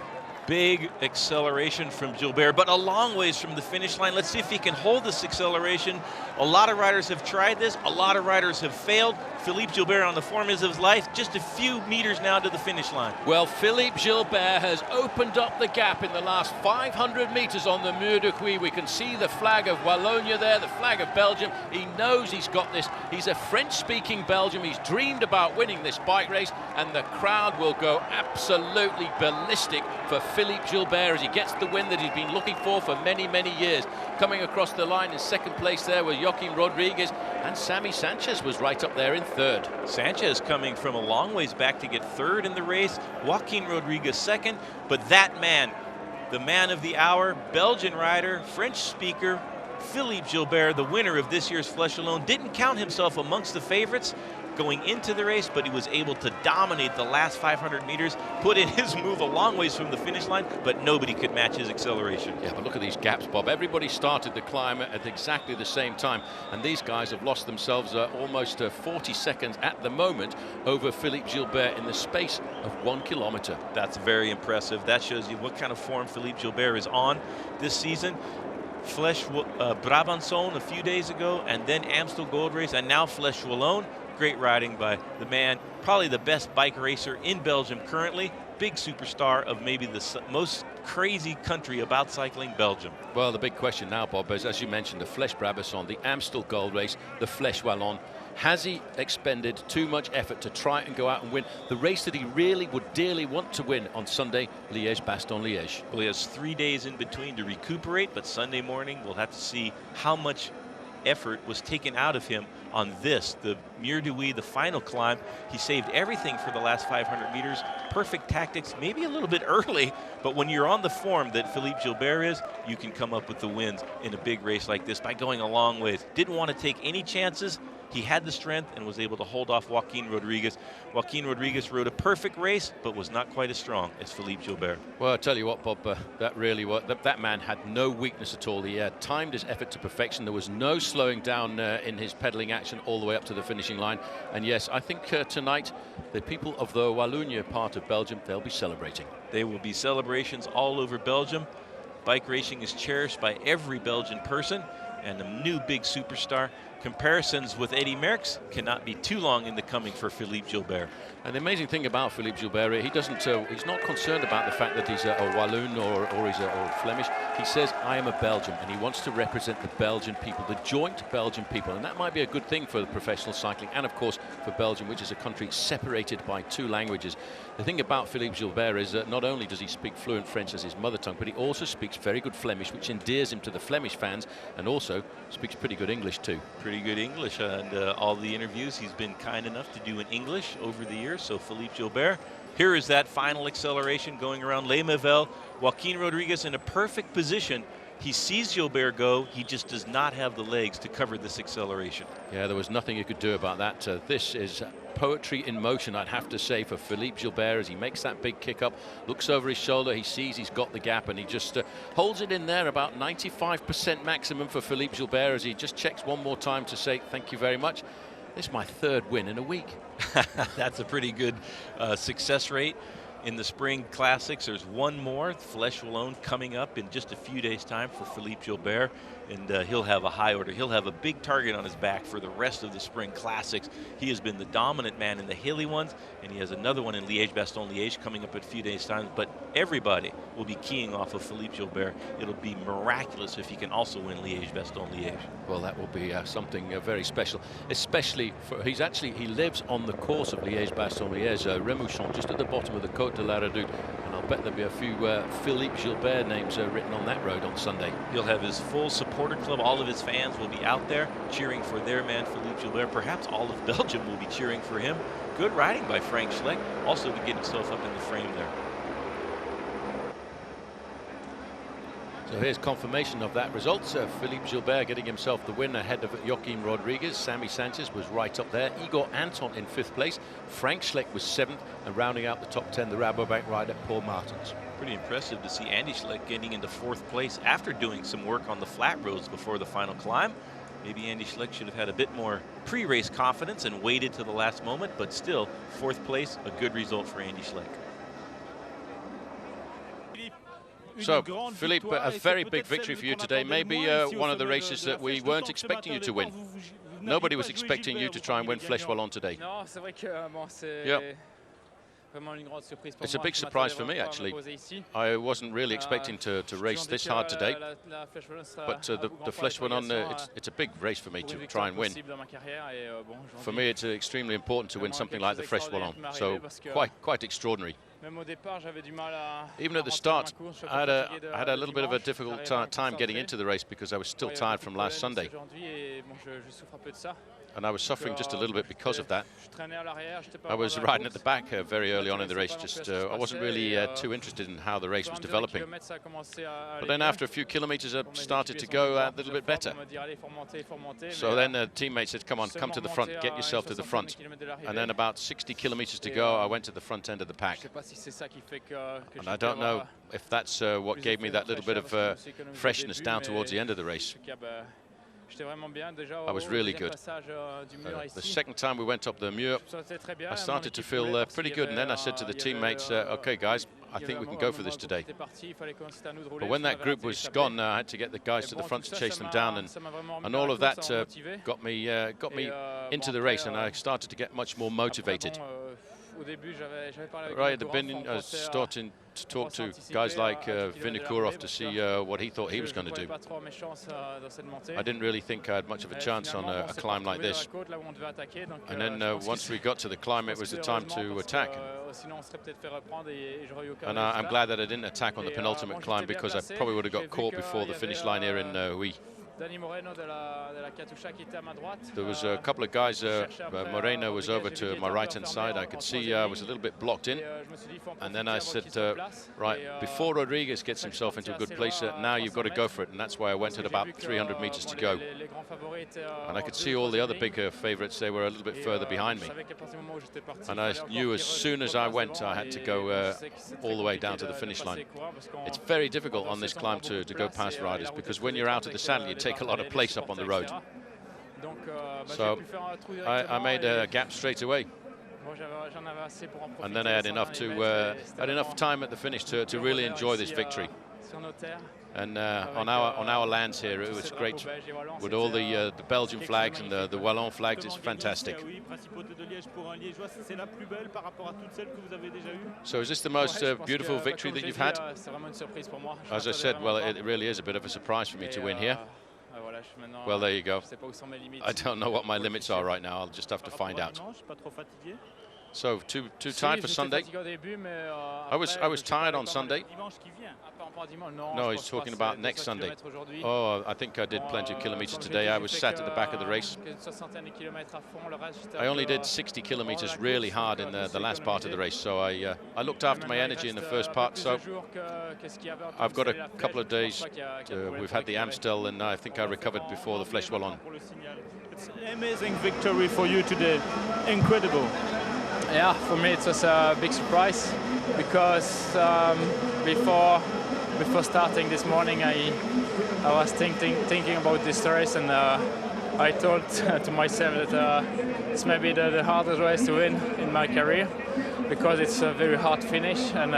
Big acceleration from Gilbert, but a long ways from the finish line. Let's see if he can hold this acceleration. A lot of riders have tried this. A lot of riders have failed. Philippe Gilbert on the form of his life, just a few meters now to the finish line. Well, Philippe Gilbert has opened up the gap in the last 500 meters on the Mur de Huy. We can see the flag of Wallonne there, the flag of Belgium. He knows he's got this. He's a French-speaking Belgium. He's dreamed about winning this bike race, and the crowd will go absolutely ballistic for Philippe Gilbert as he gets the win that he's been looking for many, many years. Coming across the line in second place there was Joaquim Rodriguez, and Sammy Sanchez was right up there in third. Sanchez coming from a long ways back to get third in the race. Joaquim Rodriguez second, but that man, the man of the hour, Belgian rider, French speaker, Philippe Gilbert, the winner of this year's Fleche Wallonne, didn't count himself amongst the favorites going into the race, but he was able to dominate the last 500 meters, put in his move a long ways from the finish line, but nobody could match his acceleration. Yeah, but look at these gaps, Bob. Everybody started the climb at exactly the same time, and these guys have lost themselves almost 40 seconds at the moment over Philippe Gilbert in the space of 1 kilometer. That's very impressive. That shows you what kind of form Philippe Gilbert is on this season. Fleche Brabançon a few days ago, and then Amstel Gold Race, and now Fleche Wallonne. Great riding by the man, probably the best bike racer in Belgium currently, big superstar of maybe the most crazy country about cycling, Belgium. Well, the big question now, Bob, is, as you mentioned, the Fleche Brabançon, the Amstel Gold Race, the Fleche Wallonne. Has he expended too much effort to try and go out and win the race that he really would dearly want to win on Sunday, Liège-Bastogne-Liège? Well, he has 3 days in between to recuperate, but Sunday morning we'll have to see how much effort was taken out of him on this, the Mur de Huy, the final climb. He saved everything for the last 500 meters. Perfect tactics, maybe a little bit early, but when you're on the form that Philippe Gilbert is, you can come up with the wins in a big race like this by going a long ways. Didn't want to take any chances. He had the strength and was able to hold off Joaquin Rodriguez. Joaquin Rodriguez rode a perfect race, but was not quite as strong as Philippe Gilbert. Well, I tell you what, Bob, that really was, that man had no weakness at all. He timed his effort to perfection. There was no slowing down in his pedaling action all the way up to the finishing line. And yes, I think tonight, the people of the Wallonne part of Belgium, they'll be celebrating. There will be celebrations all over Belgium. Bike racing is cherished by every Belgian person, and a new big superstar. Comparisons with Eddy Merckx cannot be too long in the coming for Philippe Gilbert. And the amazing thing about Philippe Gilbert, he doesn't, he's not concerned about the fact that he's a Walloon or he's a Flemish. He says, I am a Belgian, and he wants to represent the Belgian people, the joint Belgian people. And that might be a good thing for professional cycling, and of course for Belgium, which is a country separated by 2 languages. The thing about Philippe Gilbert is that not only does he speak fluent French as his mother tongue, but he also speaks very good Flemish, which endears him to the Flemish fans, and also speaks pretty good English too. Pretty good English, and all the interviews he's been kind enough to do in English over the years. So Philippe Gilbert, here is that final acceleration going around Les Mevelles. Joaquin Rodriguez in a perfect position. He sees Gilbert go, he just does not have the legs to cover this acceleration. Yeah, there was nothing you could do about that. This is poetry in motion, I'd have to say, for Philippe Gilbert as he makes that big kick up, looks over his shoulder, he sees he's got the gap, and he just holds it in there, about 95% maximum for Philippe Gilbert, as he just checks one more time to say thank you very much. This is my 3rd win in a week. That's a pretty good success rate. In the spring classics, there's one more, Fleche Wallonne, coming up in just a few days' time for Philippe Gilbert, and he'll have a high order. He'll have a big target on his back for the rest of the spring classics. He has been the dominant man in the hilly ones, and he has another one in Liège-Bastogne-Liège coming up in a few days' time. But everybody will be keying off of Philippe Gilbert. It'll be miraculous if he can also win Liège-Bastogne-Liège. Well, that will be something very special, especially for he lives on the course of Liège-Bastogne-Liège, Remouchon, just at the bottom of the Côte de la Redoute, and I'll bet there'll be a few Philippe Gilbert names written on that road on Sunday. He'll have his full supporter club. All of his fans will be out there cheering for their man Philippe Gilbert. Perhaps all of Belgium will be cheering for him. Good riding by Frank Schleck, also to get himself up in the frame there. So here's confirmation of that result. Philippe Gilbert getting himself the win ahead of Joaquin Rodriguez. Sammy Sanchez was right up there. Igor Anton in 5th place. Frank Schleck was 7th, and rounding out the top 10, the Rabobank rider Paul Martens. Pretty impressive to see Andy Schleck getting into 4th place after doing some work on the flat roads before the final climb. Maybe Andy Schleck should have had a bit more pre-race confidence and waited to the last moment, but still, 4th place, a good result for Andy Schleck. So, Philippe, a very big victory for you today. Maybe one of the races that we weren't expecting you to win. Nobody was expecting you to try and win Fleche Wallonne today. Yeah. It's a big surprise for me, actually. I wasn't really expecting to race this hard today, but the Fleche Wallonne, it's a big race for me to try and win. For me, it's extremely important to win something like the Fleche Wallonne, so quite extraordinary. Even at the start, I had a little bit of a difficult time getting into the race because I was still tired from last Sunday. And I was suffering just a little bit because of that. I was riding at the back very early on in the race. I wasn't really too interested in how the race was developing. But then after a few kilometers, I started to go a little bit better. So then the teammate said, come on, come to the front, get yourself to the front. And then about 60 kilometers to go, I went to the front end of the pack. And I don't know if that's what gave me that little bit of freshness down towards the end of the race. I was really good. The second time we went up the Mur, I started to feel pretty good, and then I said to the teammates, okay guys, I think we can go for this today. But when that group was gone, I had to get the guys to the front to chase them down, and all of that got me into the race, and I started to get much more motivated. Right at the beginning, I was starting to talk to guys like Vinokourov to see what he thought he was going to do. I didn't really think I had much of a chance on a climb like this. And then once we got to the climb, it was the time to attack. And I'm glad that I didn't attack on the penultimate climb, because I probably would have got caught before the finish line here in Huy. There was a couple of guys, Moreno was over to my right-hand side. I could see I was a little bit blocked in. And then I said, right, before Rodriguez gets himself into a good place, now you've got to go for it. And that's why I went at about 300 meters to go. And I could see all the other bigger favorites, they were a little bit further behind me. And I knew as soon as I went, I had to go all the way down to the finish line. It's very difficult on this climb to go past riders, because when you're out of the saddle, you take a lot of place up on the road. So I made a gap straight away. And then I had enough time at the finish to really enjoy this victory. And on our lands here, it was great with all the Belgian flags and the Wallonne flags. It's fantastic. So is this the most beautiful victory that you've had? As I said, well, it really is a bit of a surprise for me to win here. Well, there you go. I don't know what my limits are right now. I'll just have to find out. So too tired for Sunday? I was tired on Sunday. No, he's talking about next Sunday. Oh, I think I did plenty of kilometers today. I was sat at the back of the race. I only did 60 kilometers really hard in the last part of the race, so I looked after my energy in the first part. So I've got a couple of days. We've had the Amstel, and I think I recovered before the Fleche Wallonne. It's an amazing victory for you today. Incredible. Yeah, for me it was a big surprise, because before starting this morning I was thinking about this race, and I thought to myself that it's maybe the hardest race to win in my career, because it's a very hard finish, and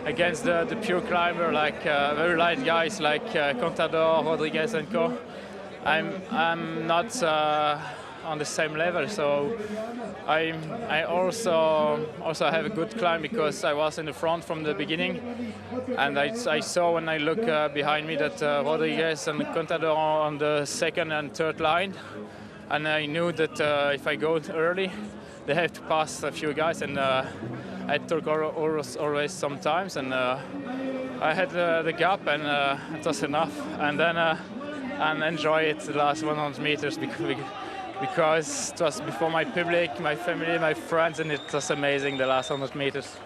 against the pure climber, like very light guys like Contador, Rodriguez and co. I'm not on the same level, so I also have a good climb, because I was in the front from the beginning, and I saw when I look behind me that Rodriguez and Contador are on the second and third line, and I knew that if I go early, they have to pass a few guys, and I took always sometimes, and I had the gap, and it was enough, and then and enjoy it the last 100 meters because it was before my public, my family, my friends, and it was amazing the last 100 meters.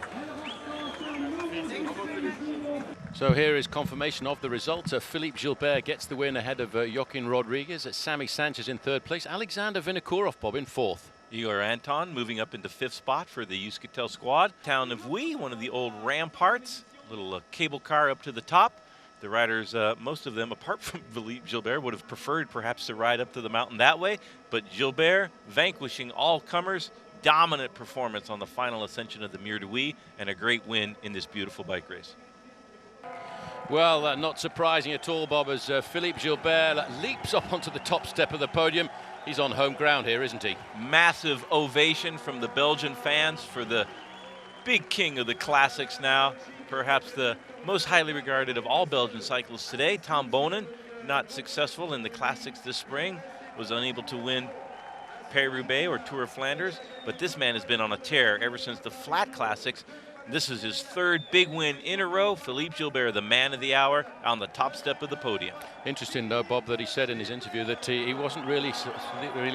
So here is confirmation of the result. Philippe Gilbert gets the win ahead of Joaquin Rodriguez. Sammy Sanchez in third place. Alexander Vinokourov, Bob, in fourth. Igor Anton moving up into fifth spot for the Euskaltel squad. Town of Huy, one of the old ramparts. Little cable car up to the top. The riders, most of them, apart from Philippe Gilbert, would have preferred perhaps to ride up to the mountain that way. But Gilbert, vanquishing all comers, dominant performance on the final ascension of the Mur de Huy, and a great win in this beautiful bike race. Well, not surprising at all, Bob, as Philippe Gilbert leaps up onto the top step of the podium. He's on home ground here, isn't he? Massive ovation from the Belgian fans for the big king of the classics now, perhaps the most highly regarded of all Belgian cyclists today. Tom Bonen, not successful in the classics this spring, was unable to win Paris-Roubaix or Tour of Flanders, but this man has been on a tear ever since the flat classics. This is his third big win in a row. Philippe Gilbert, the man of the hour, on the top step of the podium. Interesting, though, Bob, that he said in his interview that he wasn't really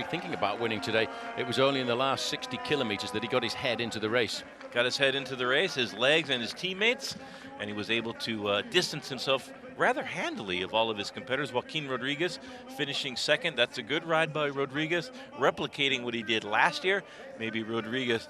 thinking about winning today. It was only in the last 60 kilometers that he got his head into the race. Got his head into the race, his legs and his teammates, and he was able to distance himself rather handily of all of his competitors. Joaquin Rodriguez finishing second. That's a good ride by Rodriguez, replicating what he did last year. Maybe Rodriguez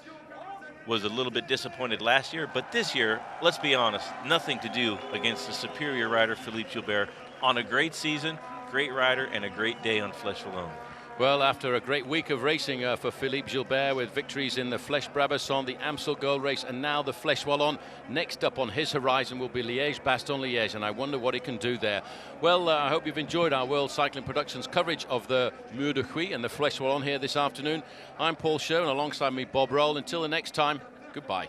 was a little bit disappointed last year, but this year, let's be honest, nothing to do against the superior rider Philippe Gilbert on a great season, great rider, and a great day on Fleche Wallonne. Well, after a great week of racing for Philippe Gilbert, with victories in the Fleche Brabazon, the Amstel Gold Race, and now the Fleche Wallonne, next up on his horizon will be Liège-Bastogne-Liège, and I wonder what he can do there. Well, I hope you've enjoyed our World Cycling Productions coverage of the Mur de Huy and the Fleche Wallonne here this afternoon. I'm Paul Show, and alongside me, Bob Roll. Until the next time, goodbye.